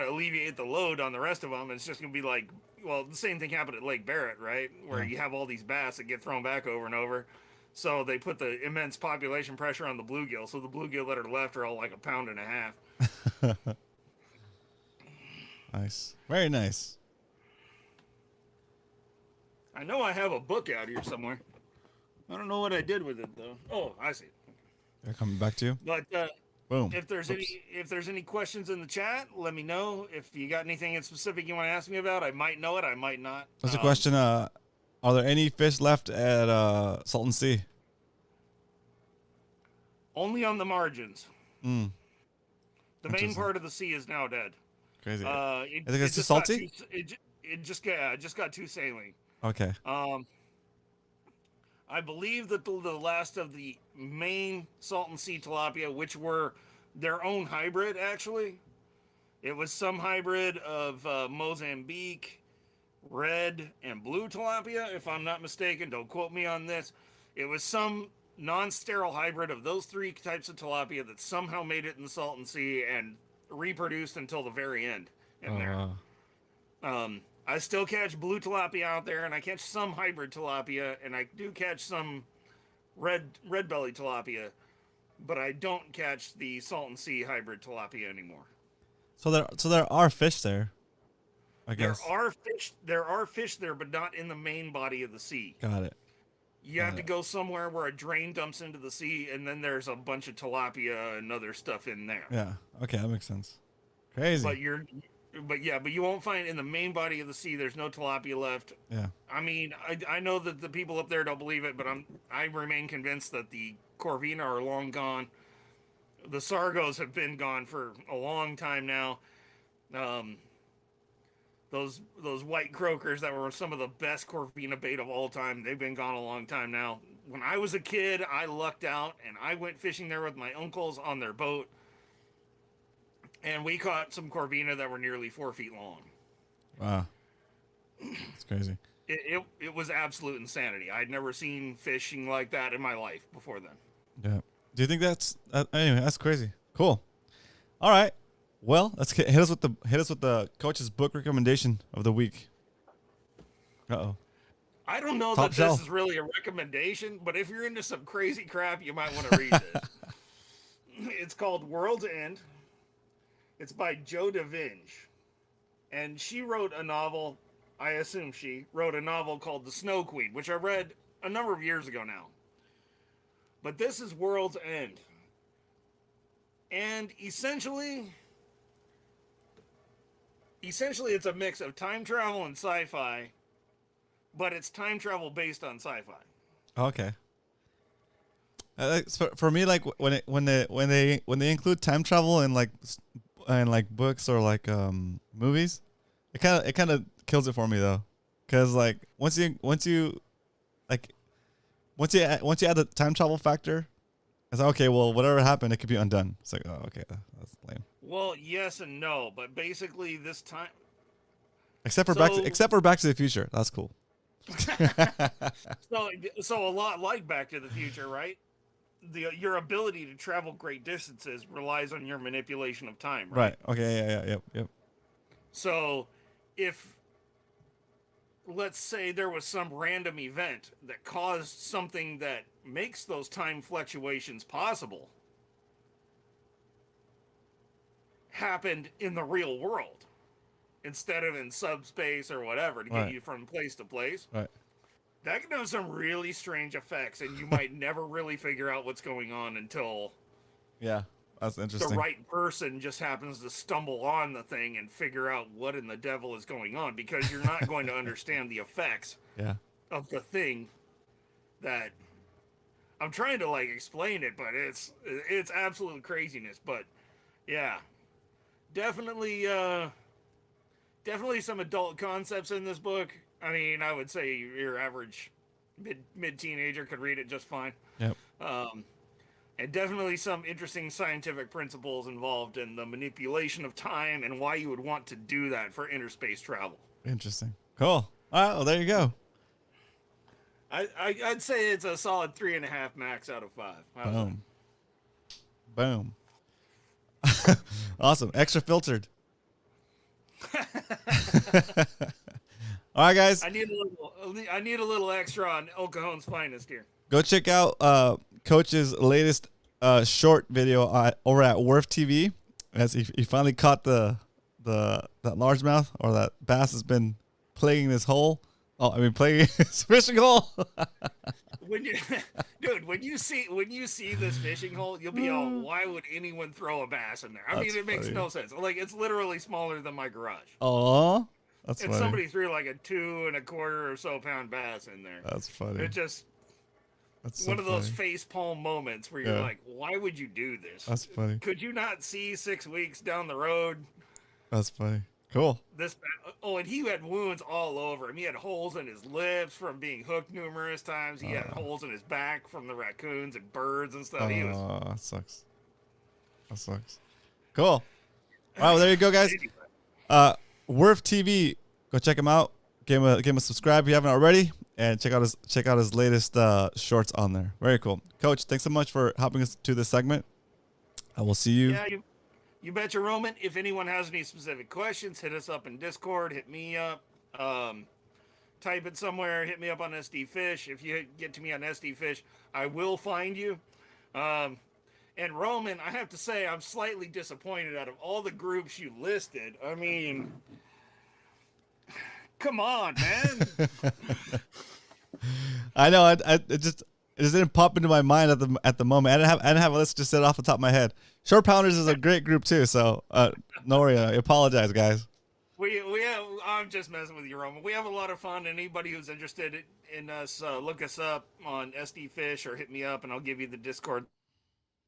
alleviate the load on the rest of them. It's just gonna be like, well, the same thing happened at Lake Barrett, right? Where you have all these bass that get thrown back over and over. So they put the immense population pressure on the bluegill. So the bluegill that are left are all like 1.5 pounds. Nice. Very nice. I know I have a book out here somewhere. I don't know what I did with it though. Oh, I see. They're coming back to you. But Boom. if there's any questions in the chat, let me know. If you got anything in specific you want to ask me about, I might know it, I might not. There's a question. Are there any fish left at Salton Sea? Only on the margins. Mm. The main part of the sea is now dead. Crazy. It Is it just salty? It just got too saline. Okay. I believe that the last of the main Salton Sea tilapia, which were their own hybrid, actually, it was some hybrid of Mozambique, red, and blue tilapia, if I'm not mistaken. Don't quote me on this. It was some non-sterile hybrid of those 3 types of tilapia that somehow made it in the Salton Sea and reproduced until the very end in there. Wow. I still catch blue tilapia out there, and I catch some hybrid tilapia, and I do catch some red belly tilapia, but I don't catch the Salton Sea hybrid tilapia anymore. So there are fish there, I guess. There are fish there, but not in the main body of the sea. Got it. You have to go somewhere where a drain dumps into the sea, and then there's a bunch of tilapia and other stuff in there. Yeah. Okay, that makes sense. Crazy. But you won't find in the main body of the sea. There's no tilapia left. Yeah. I mean, I know that the people up there don't believe it, but I remain convinced that the corvina are long gone. The sargos have been gone for a long time now. Those white croakers that were some of the best corvina bait of all time, they've been gone a long time now. When I was a kid, I lucked out and I went fishing there with my uncles on their boat, and we caught some corvina that were nearly 4 feet long. Wow, that's crazy. It was absolute insanity. I'd never seen fishing like that in my life before then. Yeah. Do you think that's anyway? That's crazy. Cool. All right. Well, let's hit us with the coach's book recommendation of the week. Uh-oh. I don't know Top that shelf. this is really a recommendation, but if you're into some crazy crap, you might want to read this. It's called World's End. It's by Jo DeVinge. And she wrote a novel, I assume she wrote a novel called The Snow Queen, which I read a number of years ago now. But this is World's End. And essentially it's a mix of time travel and sci-fi, but it's time travel based on sci-fi. Okay. For me, like when they include time travel in like books or like movies, it kind of kills it for me though, because like once you add the time travel factor, it's like, okay, well, whatever happened, it could be undone. It's like, oh, okay, that's lame. Well, yes and no, but basically this time, Except for Back to the Future, that's cool. so a lot like Back to the Future, right? Your ability to travel great distances relies on your manipulation of time, right? Right. Okay. Yep. So, if let's say there was some random event that caused something that makes those time fluctuations possible happened in the real world instead of in subspace or whatever to get you from place to place. Right. That can have some really strange effects, and you might never really figure out what's going on until that's interesting. the right person just happens to stumble on the thing and figure out what in the devil is going on, because you're not going to understand the effects of the thing that I'm trying to like explain it, but it's absolute craziness. But yeah, definitely some adult concepts in this book. I mean, I would say your average mid-teenager could read it just fine. Yep. And definitely some interesting scientific principles involved in the manipulation of time and why you would want to do that for interspace travel. Interesting. Cool. All right. Well, there you go. I'd say it's a solid 3.5 max out of 5. Boom. Awesome. Extra filtered. All right, guys. I need a little extra on El Cajon's finest here. Go check out Coach's latest short video over at Wharf TV, as he finally caught that largemouth, or that bass has been plaguing this hole. Oh, I mean, plaguing his fishing hole. When you see this fishing hole, you'll be all, why would anyone throw a bass in there? I mean, it makes no sense. Like, it's literally smaller than my garage. Oh, that's and funny. Somebody threw like a 2 1/4 or so pound bass in there. That's funny. That's so one of those funny. face palm moments where you're like, why would you do this? That's funny. Could you not see 6 weeks down the road? That's funny. Cool. And he had wounds all over him. He had holes in his lips from being hooked numerous times. He had holes in his back from the raccoons and birds and stuff. That sucks. That sucks. Cool. All right, well, there you go, guys. Wharf TV. Go check him out. Give him a subscribe if you haven't already, and check out his latest shorts on there. Very cool. Coach, thanks so much for helping us to this segment. I will see you. Yeah, you betcha, Roman. If anyone has any specific questions, hit us up in Discord. Hit me up. Type it somewhere. Hit me up on SD Fish. If you get to me on SD Fish, I will find you. And Roman, I have to say, I'm slightly disappointed out of all the groups you listed. I mean, come on, man. I know. It just didn't pop into my mind at the moment. I didn't have a list just set off the top of my head. Short Pounders is a great group too. So no worry. I apologize, guys. We have. I'm just messing with you, Roman. We have a lot of fun. And anybody who's interested in us, look us up on SD Fish or hit me up, and I'll give you the Discord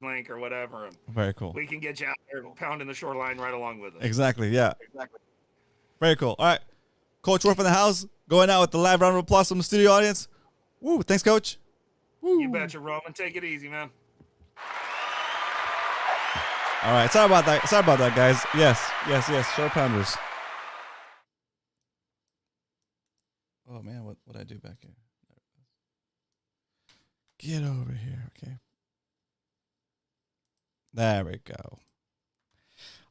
link or whatever. Very cool. We can get you out there pounding the shoreline right along with us. Exactly. Yeah. Exactly. Very cool. All right, Coach Wolf in the house, going out with the live round of applause from the studio audience. Woo! Thanks, Coach. Woo. You betcha, Roman. Take it easy, man. All right. Sorry about that, guys. Yes. Short Pounders. Oh man, what I do back here? Get over here, okay. There we go.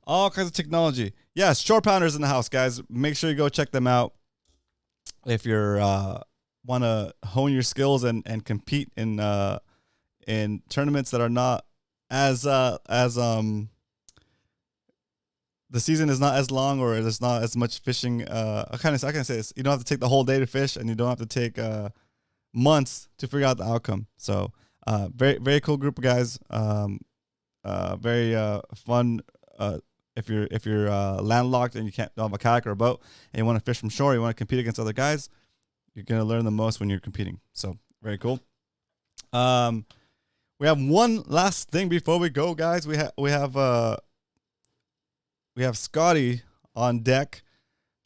All kinds of technology. Yes, Short Pounders in the house, guys. Make sure you go check them out if you're want to hone your skills and compete in tournaments that are not as the season is not as long, or there's not as much fishing. I can say this: you don't have to take the whole day to fish, and you don't have to take months to figure out the outcome. So, very very cool group of guys. Very fun. If you're landlocked and you don't have a kayak or a boat, and you want to fish from shore, you want to compete against other guys, you're gonna learn the most when you're competing. So very cool. We have one last thing before we go, guys. We have Scotty on deck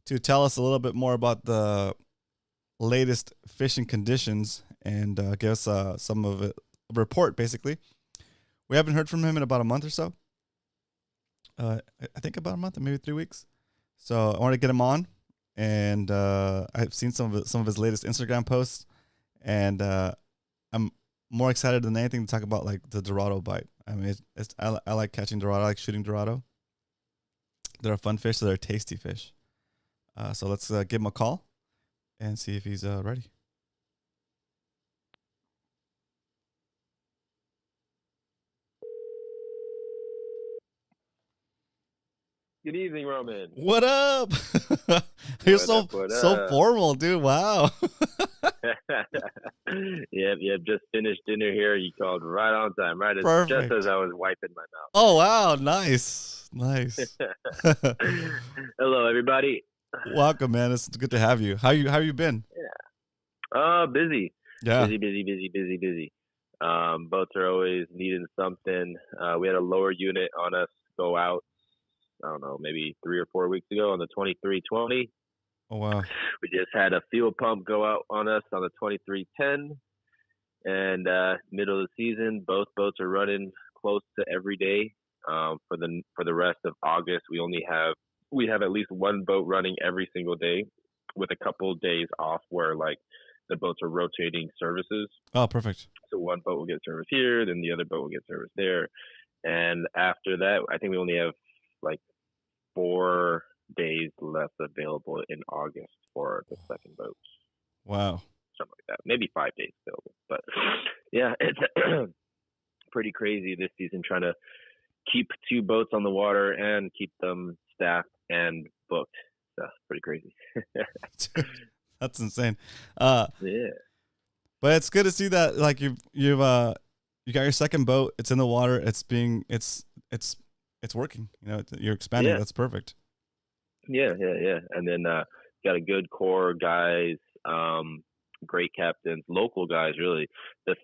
to tell us a little bit more about the latest fishing conditions and give us some of it, a report, basically. We haven't heard from him in about a month or so. I think about a month or maybe 3 weeks. So I want to get him on, and I've seen some of his latest Instagram posts, and I'm more excited than anything to talk about like the Dorado bite. I mean, I like catching Dorado. I like shooting Dorado. They're a fun fish. So they're a tasty fish. So let's give him a call and see if he's ready. Good evening, Roman. What up? You're so formal, dude. Wow. Yep. Just finished dinner here. You called right on time, right? Just as I was wiping my mouth. Oh wow, nice. Hello, everybody. Welcome, man. It's good to have you. How you been? Yeah. Busy. Yeah. Busy. Boats are always needing something. We had a lower unit on us go out. I don't know, maybe 3 or 4 weeks ago on the 2320. Oh wow! We just had a fuel pump go out on us on the 2310, and middle of the season, both boats are running close to every day. For the rest of August, we have at least one boat running every single day, with a couple of days off where like the boats are rotating services. Oh, perfect. So one boat will get service here, then the other boat will get service there, and after that, I think we only have like 4 days left available in August for the second boat. Wow. Something like that. Maybe 5 days available. But yeah, it's pretty crazy this season trying to keep 2 boats on the water and keep them staffed and booked. So pretty crazy. That's insane. Yeah. But it's good to see that like you got your second boat, it's in the water, it's working. You know, you're expanding. Yeah. That's perfect. Yeah. And then got a good core guys, great captains, local guys. Really, the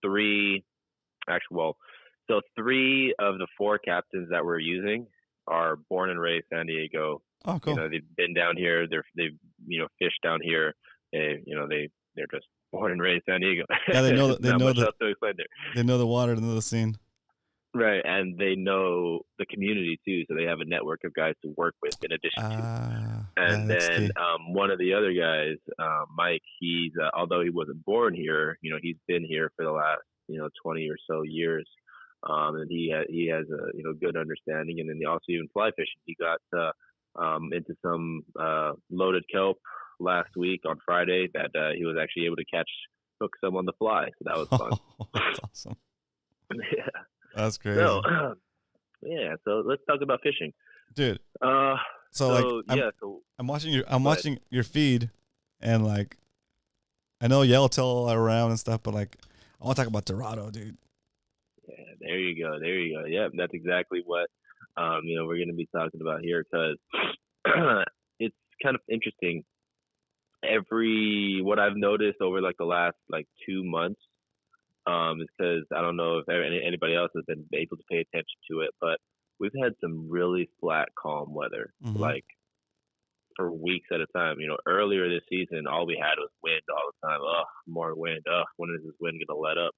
3 of the 4 captains that we're using are born and raised San Diego. Oh, cool. You know, they've been down here. They've fished down here. They're just born and raised San Diego. Yeah, they know they know they know the water, they know the scene. Right, and they know the community too, so they have a network of guys to work with in addition to. And then one of the other guys, Mike, he's although he wasn't born here, he's been here for the last 20 or so years, and he has a good understanding. And then he also even fly fishing. He got into some loaded kelp last week on Friday that he was actually able to hook some on the fly, so that was fun. Oh, that's awesome. Yeah. That's crazy. So, yeah. So let's talk about fishing, dude. So I'm watching your feed, and like, I know Yellowtail are around and stuff, but like, I want to talk about Dorado, dude. Yeah, there you go. Yeah, that's exactly what we're going to be talking about here, because it's kind of interesting. What I've noticed over like the last like 2 months, is because I don't know if anybody else has been able to pay attention to it, but we've had some really flat, calm weather, like for weeks at a time. Earlier this season, all we had was wind all the time. Ugh, more wind. Ugh, when is this wind going to let up?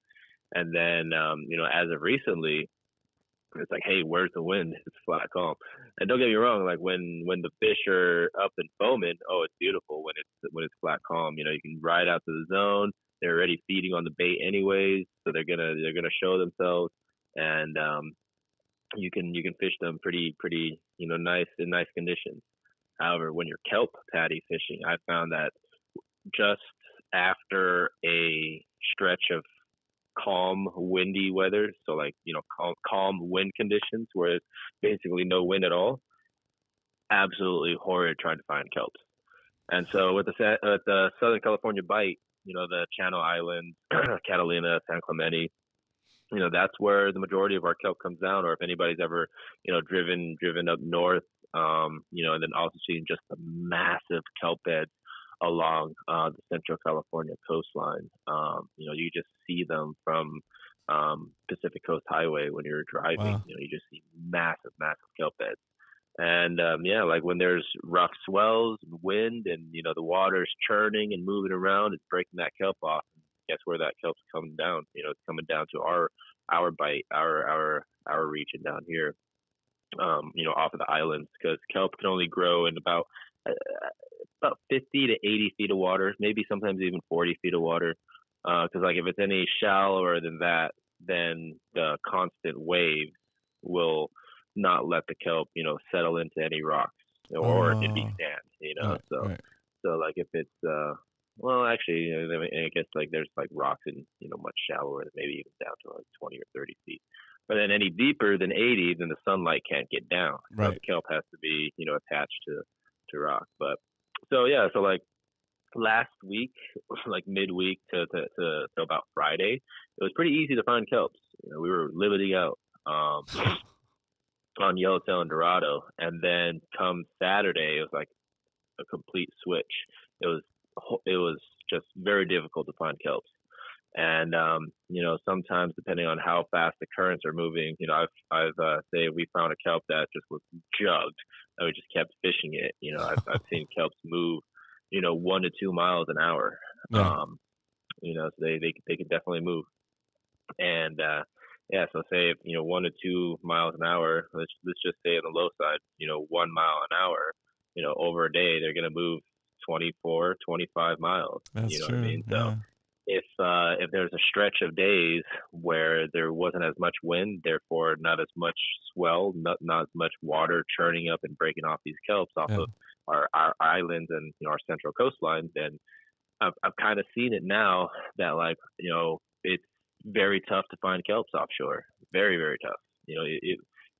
And then, as of recently, it's like, hey, where's the wind? It's flat, calm. And don't get me wrong, like when the fish are up and foaming, oh, it's beautiful when it's flat, calm. You can ride out to the zone. They're already feeding on the bait anyways, so they're gonna show themselves, and you can fish them pretty nice in nice conditions. However, when you're kelp patty fishing, I found that just after a stretch of calm, windy weather, so like calm wind conditions where it's basically no wind at all, absolutely horrid trying to find kelps. And so with the Southern California bite, the Channel Islands, Catalina, San Clemente, that's where the majority of our kelp comes down. Or if anybody's ever driven up north, and then also seeing just the massive kelp beds along the Central California coastline. You just see them from Pacific Coast Highway when you're driving. Wow. You just see massive kelp beds. And like when there's rough swells and wind, and the water's churning and moving around, it's breaking that kelp off. And guess where that kelp's coming down? It's coming down to our bite, our region down here. Off of the islands, because kelp can only grow in about 50 to 80 feet of water, maybe sometimes even 40 feet of water. Because like if it's any shallower than that, then the constant wave will not let the kelp, settle into any rocks, or it could be sand, Right. So like if it's well, actually, I guess like there's like rocks in much shallower, maybe even down to like 20 or 30 feet. But then any deeper than 80, then the sunlight can't get down. Right. So the kelp has to be attached to rock. But so like last week, like midweek to about Friday, it was pretty easy to find kelps. We were limiting out on Yellowtail and Dorado, and then come Saturday, it was like a complete switch. It was just very difficult to find kelps. And sometimes depending on how fast the currents are moving, I've say we found a kelp that just was jugged, and we just kept fishing it. I've seen kelps move 1 to 2 miles an hour. Yeah. So they can definitely move. And so say if 1 to 2 miles an hour, let's just say on the low side, 1 mile an hour, over a day they're gonna move 24, 25 miles. That's What true. I mean? So Yeah. if there's a stretch of days where there wasn't as much wind, therefore not as much swell, not as much water churning up and breaking off these kelps off of our islands and our central coastline, then I've kind of seen it now that like it's very tough to find kelps offshore. Very, very tough.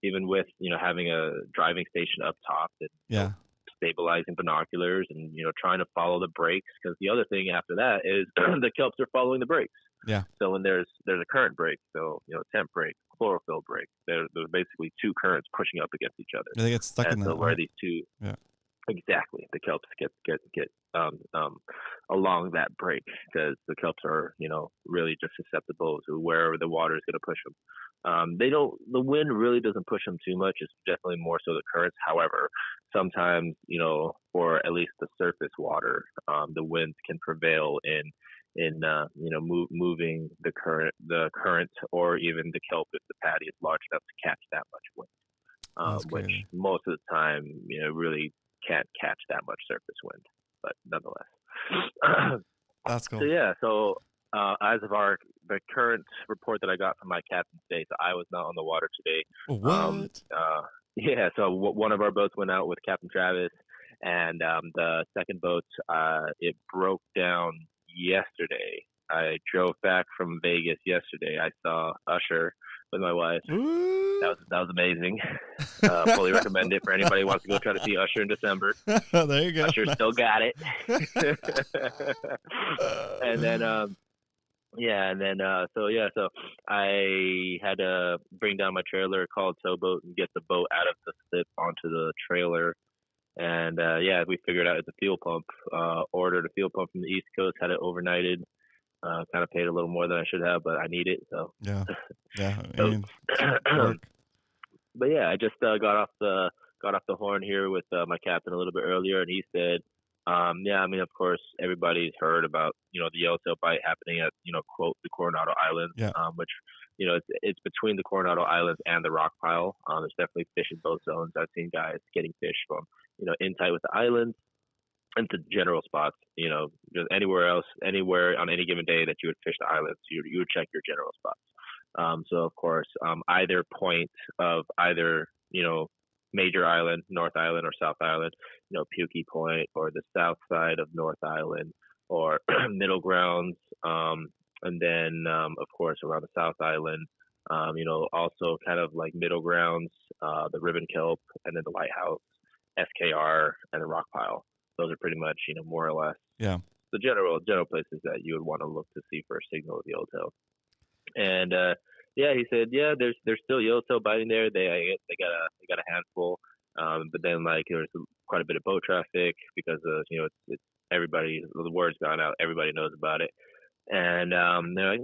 Even with having a driving station up top and stabilizing binoculars and trying to follow the breaks, because the other thing after that is the kelps are following the breaks. Yeah. So when there's a current break, so temp break, chlorophyll break, there's basically two currents pushing up against each other. They get stuck in that. So where these two, exactly, the kelps get along that break, because the kelps are really just susceptible to wherever the water is going to push them. The wind really doesn't push them too much. It's definitely more so the currents. However, sometimes, for at least the surface water, the winds can prevail in moving the current, or even the kelp if the patty is large enough to catch that much wind, which most of the time, really can't catch that much surface wind, but nonetheless. That's cool. So as of the current report that I got from my captain today, so I was not on the water today. What? So one of our boats went out with Captain Travis, and the second boat, it broke down yesterday. I drove back from Vegas yesterday. I saw Usher with my wife. Ooh. That was amazing. Fully recommend it for anybody who wants to go try to see Usher in December. There you go. Usher still got it. And then so I had to bring down my trailer, call a towboat, and get the boat out of the slip onto the trailer. And we figured out it's a fuel pump. Ordered a fuel pump from the East Coast, had it overnighted. Kind of paid a little more than I should have, but I need it. So yeah. I So- mean, But yeah, I just got off the horn here with my captain a little bit earlier, and he said, of course, everybody's heard about, the yellowtail bite happening at, quote, the Coronado Islands, which, it's between the Coronado Islands and the rock pile. There's definitely fish in both zones. I've seen guys getting fish from, in tight with the islands and to general spots, just anywhere on any given day that you would fish the islands, you would check your general spots. So of course, either point of either, major island, North Island or South Island, Pukey Point or the south side of North Island or middle grounds. And then, of course, around the South Island, also kind of like middle grounds, the Ribbon Kelp and then the Lighthouse, SKR and the rock pile. Those are pretty much, more or less the general places that you would want to look to see for a signal of yellowtail. And he said, there's still yellowtail biting there. They got a handful, but then there's quite a bit of boat traffic because of it's everybody, the word's gone out, everybody knows about it. And they're like,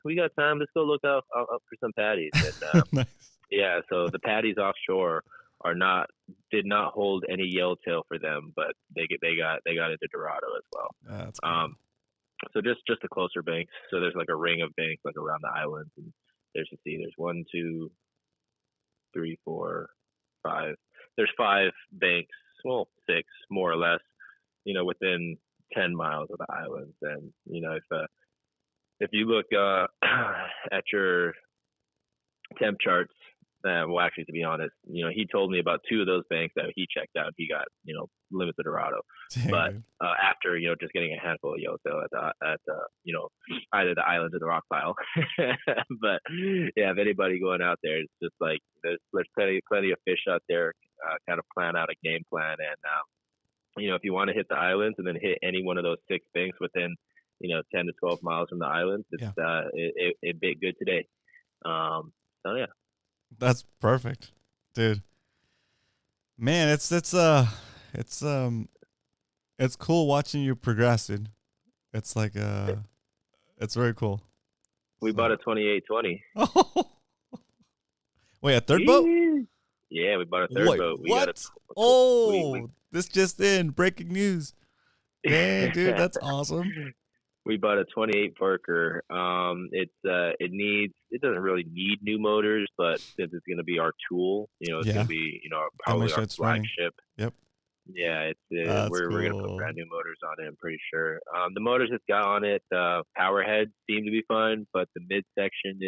we got time. Let's go look up for some patties. And nice. So the patties offshore did not hold any yellowtail for them, but they got into Dorado as well. That's cool. So just the closer banks. So there's like a ring of banks around the islands, and there's 1, 2, 3, 4, 5. There's 5 banks, well 6 more or less, within 10 miles of the islands. And if you look at your temp charts, actually, to be honest, he told me about 2 of those banks that he checked out. He got, limited Dorado. Dang, But dude. after, just getting a handful of yellowtail at either the islands or the rock pile. But yeah, if anybody going out there, it's just like there's plenty of fish out there. Kind of plan out a game plan, and if you want to hit the islands and then hit any one of those 6 banks within 10 to 12 miles from the islands, it bit good today. So yeah. That's perfect, dude. Man, it's cool watching you progress, dude. It's like it's very cool. We bought a 2820. Oh, wait, a third boat? Yeah, we bought a third boat. What? This just in, breaking news. Dang, dude, that's awesome. We bought a 28 Parker. It doesn't really need new motors, but since it's going to be our tool, it's going to be, probably our flagship. Yep. Yeah, we're going to put brand new motors on it, I'm pretty sure. The motors it's got on it, power heads seem to be fine, but the midsection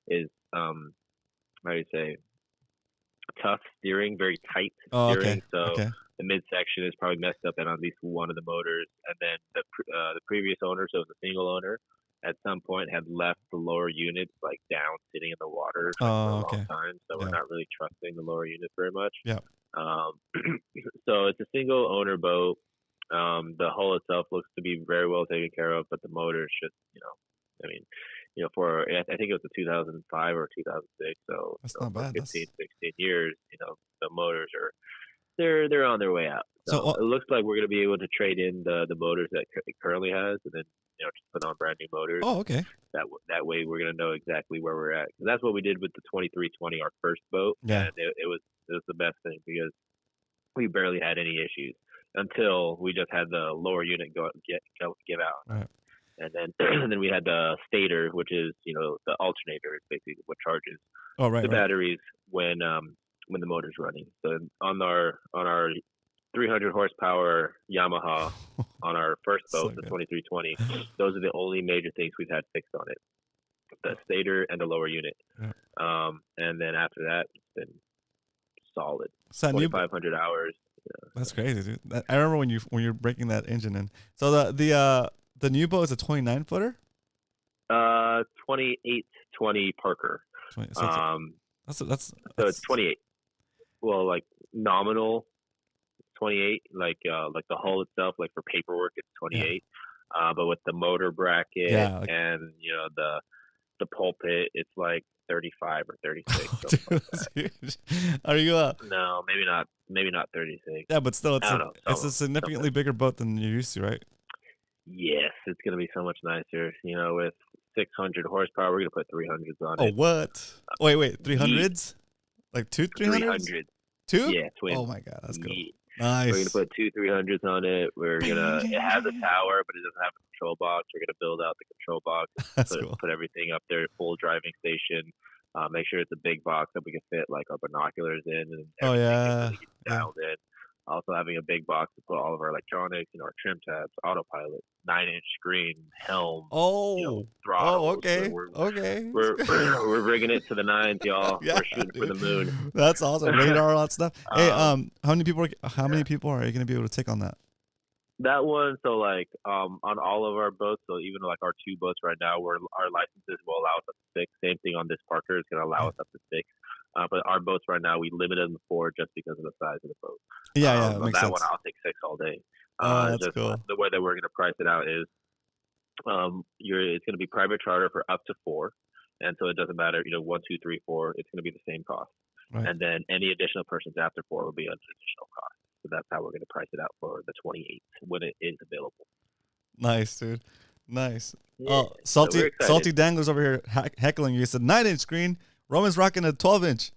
is how do you say, tough steering, very tight steering. Okay. So the midsection is probably messed up at least one of the motors, and then the previous owner, so the single owner, at some point had left the lower units down, sitting in the water for a long time. So we're not really trusting the lower units very much. Yeah. So it's a single owner boat. The hull itself looks to be very well taken care of, but the motor is just, I think it was a 2005 or 2006. So that's not bad. 15, 16 years, the motors are. They're on their way out. So it looks like we're going to be able to trade in the motors that it currently has, and then just put on brand new motors. Oh, okay. That way we're going to know exactly where we're at. And that's what we did with the 2320, our first boat. Yeah. And it was the best thing because we barely had any issues until we just had the lower unit give out. Right. And then we had the stator, which is the alternator, is basically what charges the batteries when the motor's running. So on our 300 horsepower Yamaha on our first boat, the 2320, those are the only major things we've had fixed on it: the stator and the lower unit. Yeah. And then after that, it's been solid. 2,500 hours. Yeah. That's crazy, dude. I remember when you're breaking that engine in. So the new boat is a 29 footer. 2820 Parker. 20, so that's so it's 28. Well, like nominal 28, like the hull itself, like for paperwork, it's 28. Yeah. But with the motor bracket and the pulpit, it's like 35 or 36. Dude, are you No, maybe not 36. Yeah, but still, it's a significantly bigger boat than you're used to, right? Yes, it's gonna be so much nicer. With 600 horsepower, we're gonna put 300s on it. Oh, what? Wait, 300s? Like two 300s? 300. Two? Yeah, twin. Oh my god, that's cool. Nice. We're gonna put 2 300s on it. It has a tower, but it doesn't have a control box. We're gonna build out the control box. Put everything up there, full driving station. Make sure it's a big box that we can fit like our binoculars in and everything dialed in. Also having a big box to put all of our electronics, our trim tabs, autopilot, 9-inch screen, helm, throttle. Okay. We're rigging it to the nines, y'all. We're shooting for the moon. That's awesome. Radar, all that stuff. Hey, how many people are you gonna be able to take on that? That one, so like on all of our boats, so even like our 2 boats right now, where our licenses will allow us up to 6. Same thing on this Parker is going to allow us up to 6. But our boats right now, we limited them to 4 just because of the size of the boat. Yeah, makes sense. That one, I'll take 6 all day. That's cool. The way that we're going to price it out is, it's going to be private charter for up to 4, and so it doesn't matter, 1, 2, 3, 4. It's going to be the same cost, right. And then any additional persons after 4 will be an additional cost. So that's how we're going to price it out for the 28 when it is available. Nice, dude. Nice. Yeah, Salty Danglers over here heckling you. He said 9-inch screen. Roman's rocking a 12-inch.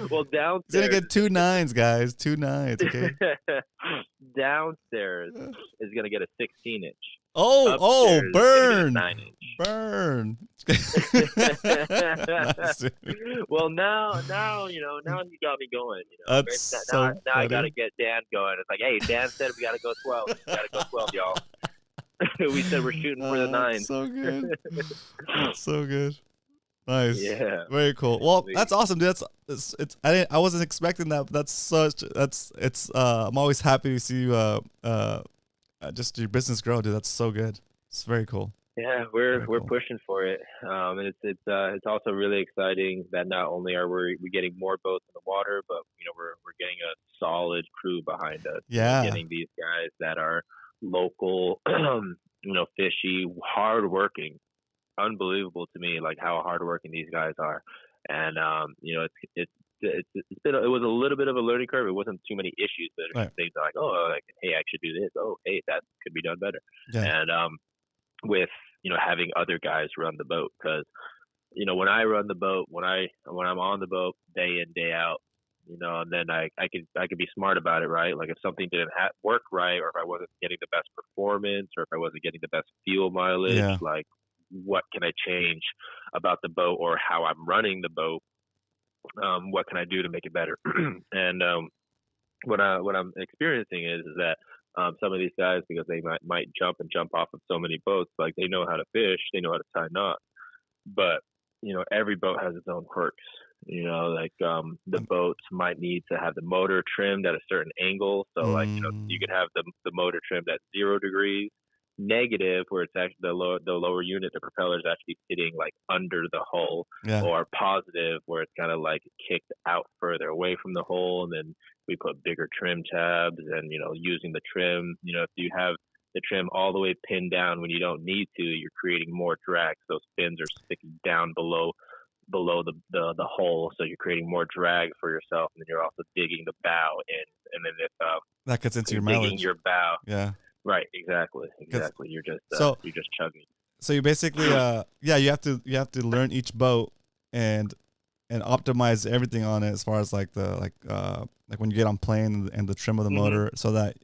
Well, downstairs. He's going to get 2 9s, guys. 2 9s, okay? Downstairs is going to get a 16-inch. Oh, burn. 9-inch. Burn. Nice. Well, now you got me going. Now I got to get Dan going. It's like, hey, Dan said we got to go 12. We got to go 12, y'all. We said we're shooting for the 9. So good. So good. Nice. Yeah. Very cool. Well, that's awesome, dude. I wasn't expecting that, but I'm always happy to see you just your business grow, dude. That's so good. It's very cool. Yeah, we're pushing for it. And it's also really exciting that not only are we getting more boats in the water, but we're getting a solid crew behind us. Yeah. We're getting these guys that are local, fishy, hardworking. Unbelievable to me, like how hardworking these guys are. And it was a little bit of a learning curve. It wasn't too many issues, but there's things like, hey, I should do this. Oh, hey, that could be done better. Yeah. And with having other guys run the boat, because when I run the boat, when I'm on the boat day in, day out, and then I could be smart about it, right? Like if something didn't work right, or if I wasn't getting the best performance, or if I wasn't getting the best fuel mileage, like what can I change about the boat or how I'm running the boat? What can I do to make it better? And what I'm experiencing is that some of these guys, because they might jump off of so many boats, like they know how to fish, they know how to tie knots, but every boat has its own quirks. The boats might need to have the motor trimmed at a certain angle, so you could have the motor trimmed at 0 degrees, negative, where it's actually the lower unit, the propeller is actually sitting like under the hull, or positive, where it's kind of like kicked out further away from the hull, and then we put bigger trim tabs, and using the trim, if you have the trim all the way pinned down when you don't need to, you're creating more drag. Those fins are sticking down below the hull, so you're creating more drag for yourself, and then you're also digging the bow in, and then if that gets into your digging mileage. your bow. Yeah. Right, exactly. You're just chugging. So you basically, you have to learn each boat and optimize everything on it, as far as like when you get on plane and the trim of the motor, so that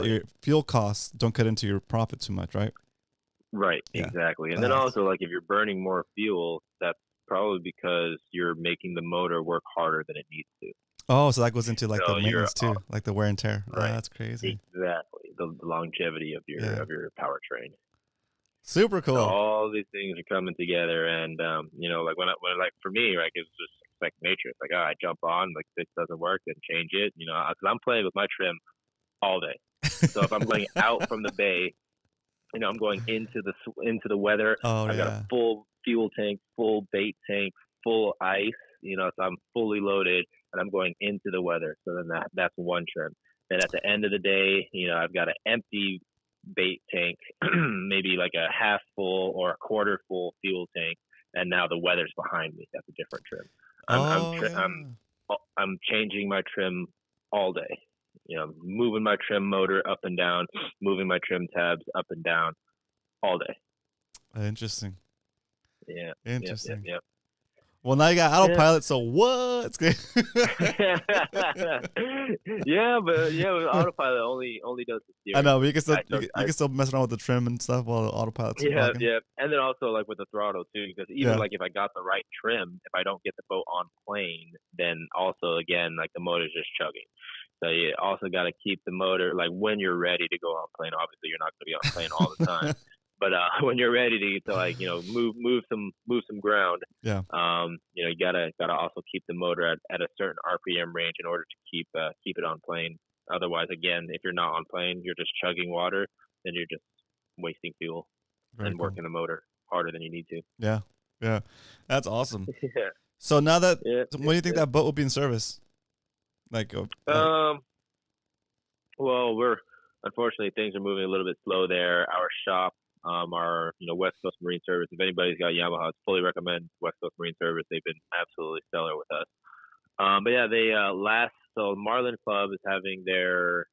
your fuel costs don't cut into your profit too much, right? Right, exactly. And then also, like if you're burning more fuel, that's probably because you're making the motor work harder than it needs to. Oh, so that goes into like the maintenance too, like the wear and tear. Right. Oh, that's crazy. Exactly. The longevity of your powertrain. Super cool. So all these things are coming together, and like when for me, like it's just like nature. It's like, I jump on, like this doesn't work, then change it. Because I'm playing with my trim all day. So if I'm going out from the bay I'm going into the weather. I've got a full fuel tank, full bait tank, full ice. So I'm fully loaded, and I'm going into the weather. So then that's one trim. Then at the end of the day, I've got an empty bait tank, maybe like a half full or a quarter full fuel tank, and now the weather's behind me. That's a different trim. I'm changing my trim all day. Moving my trim motor up and down, moving my trim tabs up and down all day. Interesting. Yeah. Interesting. Yep. Well, now you got autopilot, so what? Yeah, but autopilot only does the steering. I know, but you can still mess around with the trim and stuff while the autopilot's working. Yeah, and then also like with the throttle too, because even like if I got the right trim, if I don't get the boat on plane, then also again like the motor's just chugging. So you also got to keep the motor like when you're ready to go on plane. Obviously, you're not going to be on plane all the time. But when you're ready to like move some ground, you gotta also keep the motor at a certain RPM range in order to keep it on plane. Otherwise, again, if you're not on plane, you're just chugging water, then you're just wasting fuel and working the motor harder than you need to. Yeah, that's awesome. Yeah. So now that when do you think that boat will be in service? Well, unfortunately things are moving a little bit slow there. Our shop. Our West Coast Marine Service. If anybody's got Yamahas, fully recommend West Coast Marine Service. They've been absolutely stellar with us. But yeah, they so Marlin Club is having their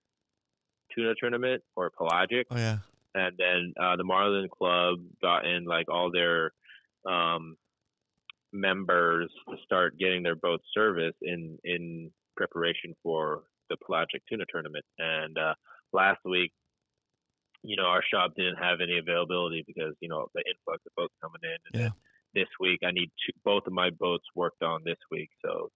tuna tournament for pelagic. Oh yeah. And then the Marlin Club got in like all their members to start getting their boats serviced in preparation for the pelagic tuna tournament. And last week, our shop didn't have any availability because, the influx of boats coming in. And then this week, I need both of my boats worked on this week. So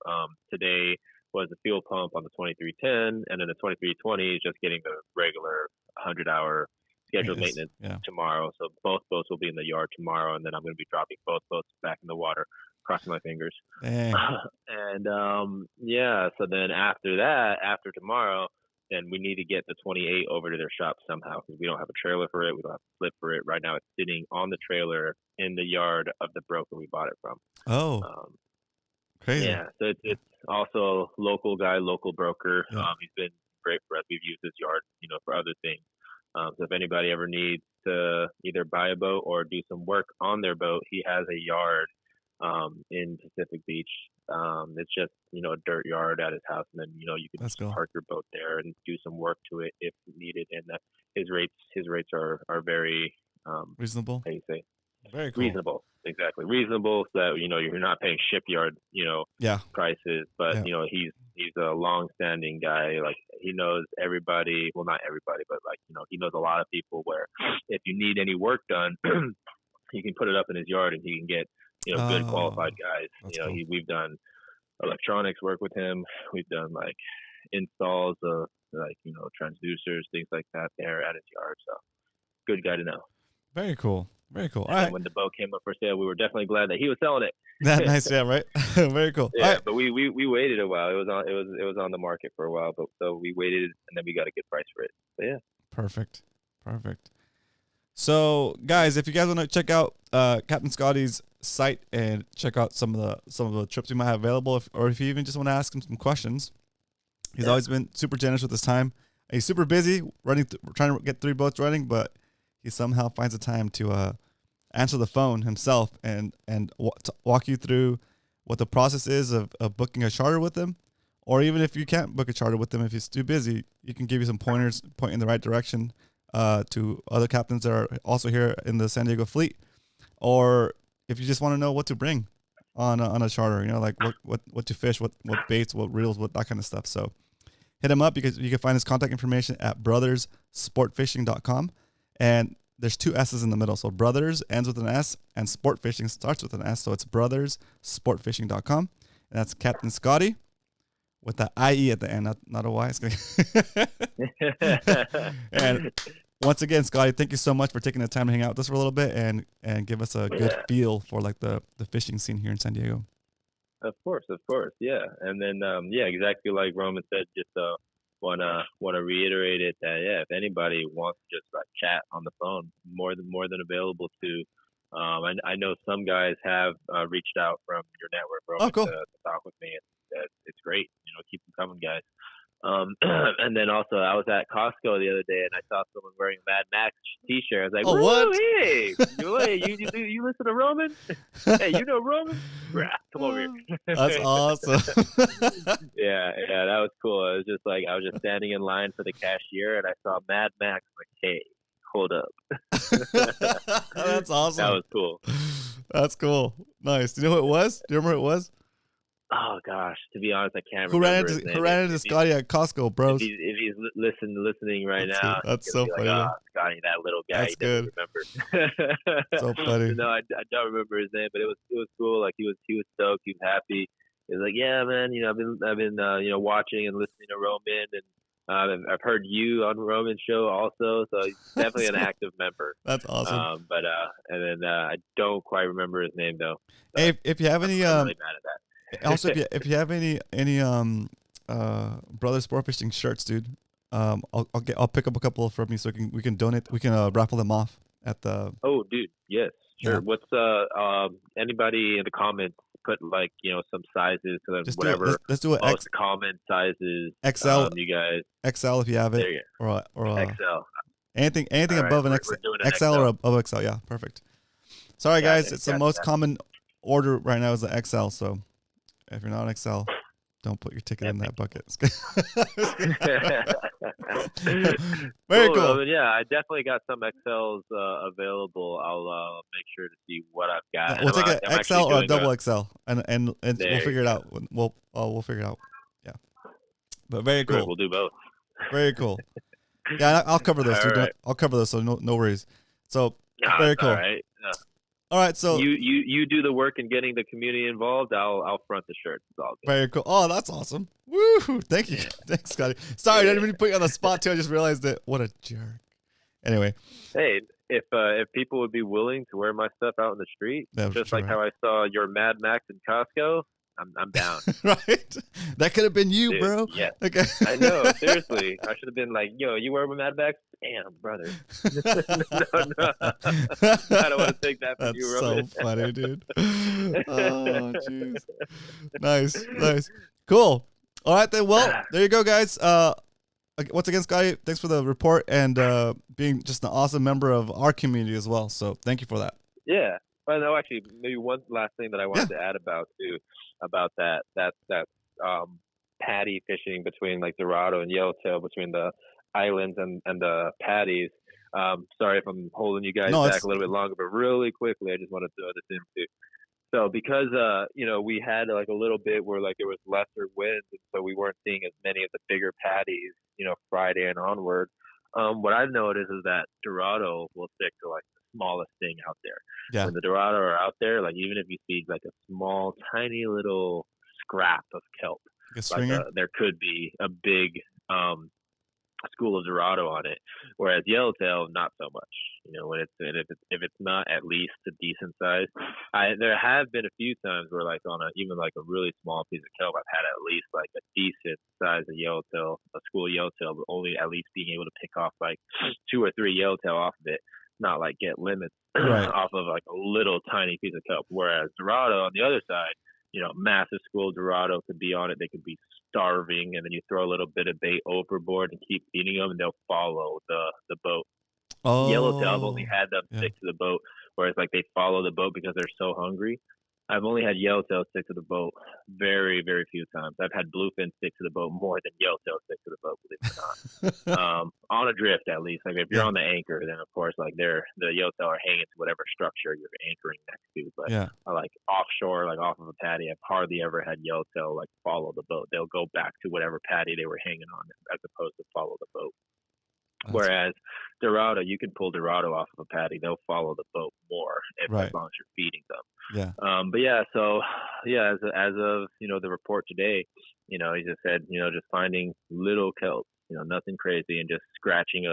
today was the fuel pump on the 2310, and then the 2320 is just getting the regular 100-hour scheduled maintenance tomorrow. So both boats will be in the yard tomorrow, and then I'm going to be dropping both boats back in the water, crossing my fingers. And so then after tomorrow, then we need to get the 28 over to their shop somehow because we don't have a trailer for it. We don't have a flip for it. Right now it's sitting on the trailer in the yard of the broker we bought it from. Crazy. Yeah, so it's also local broker. He's been great for us. We've used his yard, for other things. So if anybody ever needs to either buy a boat or do some work on their boat, he has a yard in Pacific Beach. It's just, a dirt yard at his house, and then, you can just park your boat there and do some work to it if needed. And that his rates are very reasonable. How do you say? Very cool. Reasonable, exactly. Reasonable, so that you're not paying shipyard prices, but he's a long-standing guy. Like he knows everybody. Well, not everybody, but like he knows a lot of people. Where if you need any work done, you can put it up in his yard, and he can get good qualified guys. Cool. We've done electronics work with him. We've done like installs of transducers, things like that there at his yard. So good guy to know. Very cool. Very cool. And when the boat came up for sale, we were definitely glad that he was selling it. Nice, yeah, right. Very cool. Yeah, but we waited a while. It was on the market for a while, but so we waited, and then we got a good price for it. So yeah. Perfect. So guys, if you guys want to check out Captain Scotty's site and check out some of the trips we might have available, or if you even just want to ask him some questions, he's always been super generous with his time. He's super busy trying to get 3 boats running, but he somehow finds the time to answer the phone himself and walk you through what the process is of booking a charter with him. Or even if you can't book a charter with him, if he's too busy, he can give you some pointers, point in the right direction to other captains that are also here in the San Diego fleet. Or if you just want to know what to bring on a charter, like what to fish, what baits, what reels, what that kind of stuff. So hit him up because you can find his contact information at brothersportfishing.com. And there's 2 S's in the middle. So brothers ends with an S and sport fishing starts with an S. So it's brothersportfishing.com. And that's Captain Scotty with the IE at the end, not a Y. And once again, Scotty, thank you so much for taking the time to hang out with us for a little bit and give us a good feel for like the fishing scene here in San Diego. Of course, yeah. And then exactly like Roman said, just wanna reiterate it that if anybody wants to just like chat on the phone, more than available to. I know some guys have reached out from your network, Roman, Oh, cool. to talk with me. It's great. Keep them coming, guys. And then also, I was at Costco the other day, and I saw someone wearing a Mad Max T-shirt. I was like, "Oh, what? Hey, you listen to Roman? Hey, you know Roman? Come over here." That's awesome. Yeah, that was cool. It was just like I was just standing in line for the cashier, and I saw Mad Max. I'm like, hey, hold up. That's awesome. That was cool. That's cool. Nice. Do you know who it was? Do you remember who it was? Oh gosh, to be honest, I can't Who remember his name. Who ran into Scotty at Costco, bros? If he's listening right now, that's so funny. Like, Scotty, that little guy, that's good. Remember. So funny. No, I don't remember his name, but it was cool. Like he was stoked, he was happy. He was like, yeah, man, I've been watching and listening to Roman, and I've heard you on Roman's show also, so he's definitely an active member. That's awesome. But and then I don't quite remember his name though. So hey, if you have any I'm really mad at that. Also, if you have any brother sport fishing shirts, dude, I'll pick up a couple from you so we can donate. We can raffle them off at the. Oh, dude, yes, sure. Yeah. What's anybody in the comments put like some sizes so that Just whatever let's do it. Most common sizes. XL. You guys. XL if you have it. There you go. Or XL. Anything All above right, an XL or above XL. Yeah, perfect. Sorry guys, it's the most common order right now is the XL. So if you're not XL, don't put your ticket in that bucket. Very cool. Yeah, I definitely got some XLs available. I'll make sure to see what I've got. We'll take an XL or a double XL, and we'll figure it out. We'll figure it out. Yeah, but very cool. We'll do both. Very cool. Yeah, I'll cover those. Right. I'll cover those, so no worries. So very cool. All right. All right, so you do the work in getting the community involved. I'll front the shirts. It's all good. Very cool. Oh, that's awesome. Woo! Thank you. Thanks, Scotty. Sorry, I didn't mean to put you on the spot too. I just realized that. What a jerk. Anyway. Hey, if people would be willing to wear my stuff out in the street, just like how I saw your Mad Max in Costco, I'm down. Right? That could have been you, dude, bro. Yeah. Okay. I know. Seriously, I should have been like, "Yo, you wear my Mad Max? Damn, brother." No. I don't want to take that from you, Roman. That's so funny, dude. Oh, jeez. Nice. Cool. All right, then. Well, there you go, guys. Once again, Scotty, thanks for the report and being just an awesome member of our community as well. So thank you for that. Yeah. Well, no, actually, maybe one last thing that I wanted to add about that patty fishing between like Dorado and Yellowtail, between the islands and the patties. Sorry if I'm holding you guys back a little bit longer, but really quickly, I just want to throw this in too. So because we had like a little bit where like there was lesser winds, and so we weren't seeing as many of the bigger patties, Friday and onward. What I've noticed is that Dorado will stick to like the smallest thing out there. Yeah. When the Dorado are out there, like even if you see like a small, tiny little scrap of kelp, there could be a big school of Dorado on it. Whereas Yellowtail, not so much. If it's not at least a decent size. There have been a few times where like on even like a really small piece of kelp, I've had at least like a decent size of Yellowtail, a school of Yellowtail, but only at least being able to pick off like 2 or 3 Yellowtail off of it. Not like get limits off of like a little tiny piece of kelp. Whereas Dorado on the other side, massive school Dorado could be on it. They could be starving, and then you throw a little bit of bait overboard and keep feeding them, and they'll follow the boat. Oh. Yellowtail, I've only had them stick to the boat, whereas like they follow the boat because they're so hungry. I've only had Yellowtail stick to the boat very, very few times. I've had Bluefin stick to the boat more than Yellowtail stick to the boat, believe it or not. On a drift, at least. Like if you're on the anchor, then of course, like the Yellowtail are hanging to whatever structure you're anchoring next to. But like offshore, like off of a patty, I've hardly ever had Yellowtail like follow the boat. They'll go back to whatever patty they were hanging on as opposed to follow the boat. Whereas Dorado, you can pull Dorado off of a patty; they'll follow the boat more as long as you're feeding them. Yeah. But yeah, so yeah, as of the report today, he just said just finding little kelp, nothing crazy, and just scratching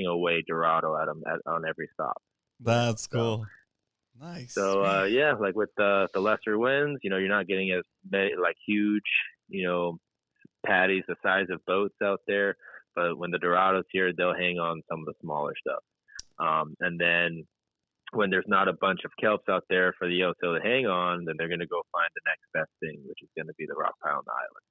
away Dorado at them on every stop. That's cool. Nice. So like with the lesser winds, you're not getting as many, like huge patties the size of boats out there. But when the Dorado's here, they'll hang on some of the smaller stuff. And then when there's not a bunch of kelps out there for the yellowtail to hang on, then they're going to go find the next best thing, which is going to be the rock pile on the island.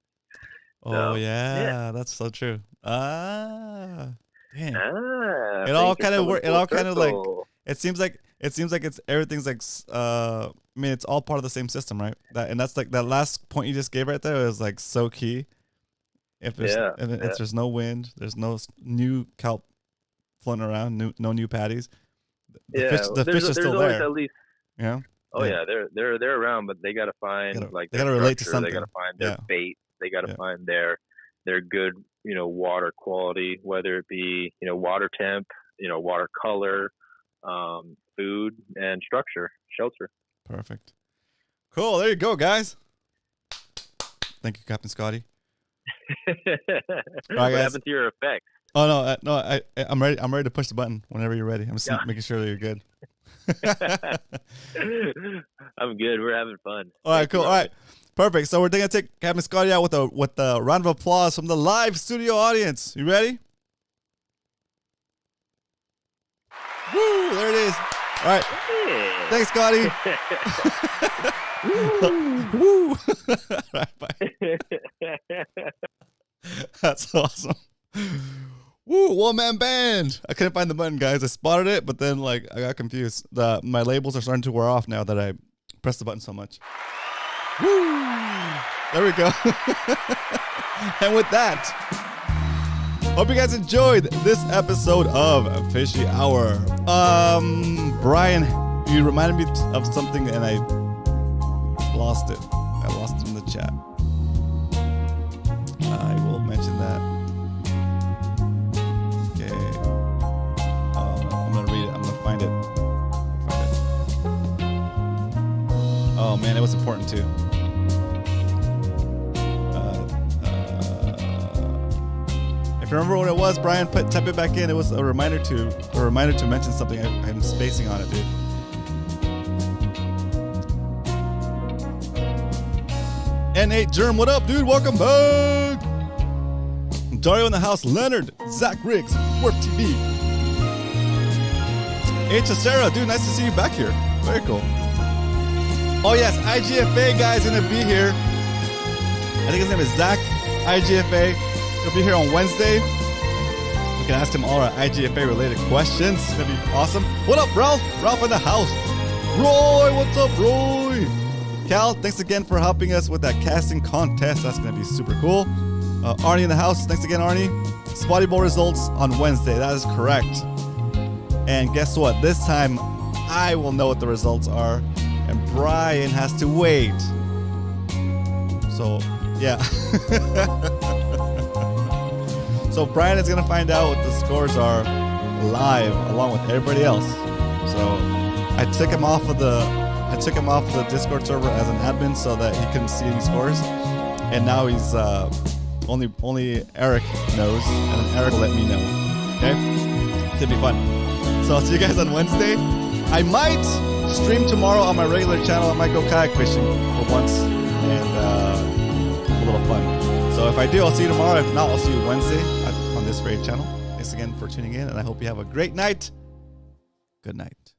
Oh, yeah, that's so true. Damn. It all kind of work. It all kind of like, it seems like it's everything's like, I mean, it's all part of the same system, right? And that's like that last point you just gave right there is like so key. If there's, if there's no wind, there's no new kelp floating around, no new patties. The fish are still there. At least, yeah. Oh yeah, they're around, but they gotta find they gotta relate to something. They gotta find their bait. They gotta find their good, water quality, whether it be water temp, water color, food and structure, shelter. Perfect. Cool. There you go, guys. Thank you, Captain Scotty. What happened to your effects? Oh no, I'm ready. I'm ready to push the button whenever you're ready. I'm just making sure that you're good. I'm good. We're having fun. All right, cool. All right, perfect. So we're gonna take Captain Scotty out with a round of applause from the live studio audience. You ready? Woo! There it is. All right. Yeah. Thanks, Scotty. Woo! All right, bye. That's awesome. Woo, one-man band. I couldn't find the button, guys. I spotted it, but then I got confused. My labels are starting to wear off now that I pressed the button so much. Woo! There we go. And with that, hope you guys enjoyed this episode of Fishy Hour. Brian, you reminded me of something and I lost it. I lost it in the chat. I will mention that. Okay. I'm gonna read it. I'm gonna find it. Oh man, it was important too. If you remember what it was, Brian, type it back in. It was a reminder to mention something. I'm spacing on it, dude. N8 Germ, what up, dude? Welcome back. Dario in the house. Leonard, Zach Riggs, Work TV. H. Sarah, dude, nice to see you back here. Very cool. Oh yes, IGFA guy's gonna be here. I think his name is Zach. IGFA. He'll be here on Wednesday. We can ask him all our IGFA related questions. It's gonna be awesome. What up, Ralph? Ralph in the house. Roy, what's up, Roy? Cal, thanks again for helping us with that casting contest. That's gonna be super cool. Arnie in the house. Thanks again, Arnie. Spotty Bowl results on Wednesday. That is correct. And guess what? This time, I will know what the results are, and Brian has to wait. So, yeah. So Brian is gonna find out what the scores are live, along with everybody else. So I took him off of the Discord server as an admin so that he couldn't see any scores, and now he's only Eric knows, and then Eric will let me know. Okay, it's gonna be fun. So I'll see you guys on Wednesday. I might stream tomorrow on my regular channel. I might go kayak fishing for once and a little fun. So if I do, I'll see you tomorrow. If not, I'll see you Wednesday on this very channel. Thanks again for tuning in, and I hope you have a great night. Good night.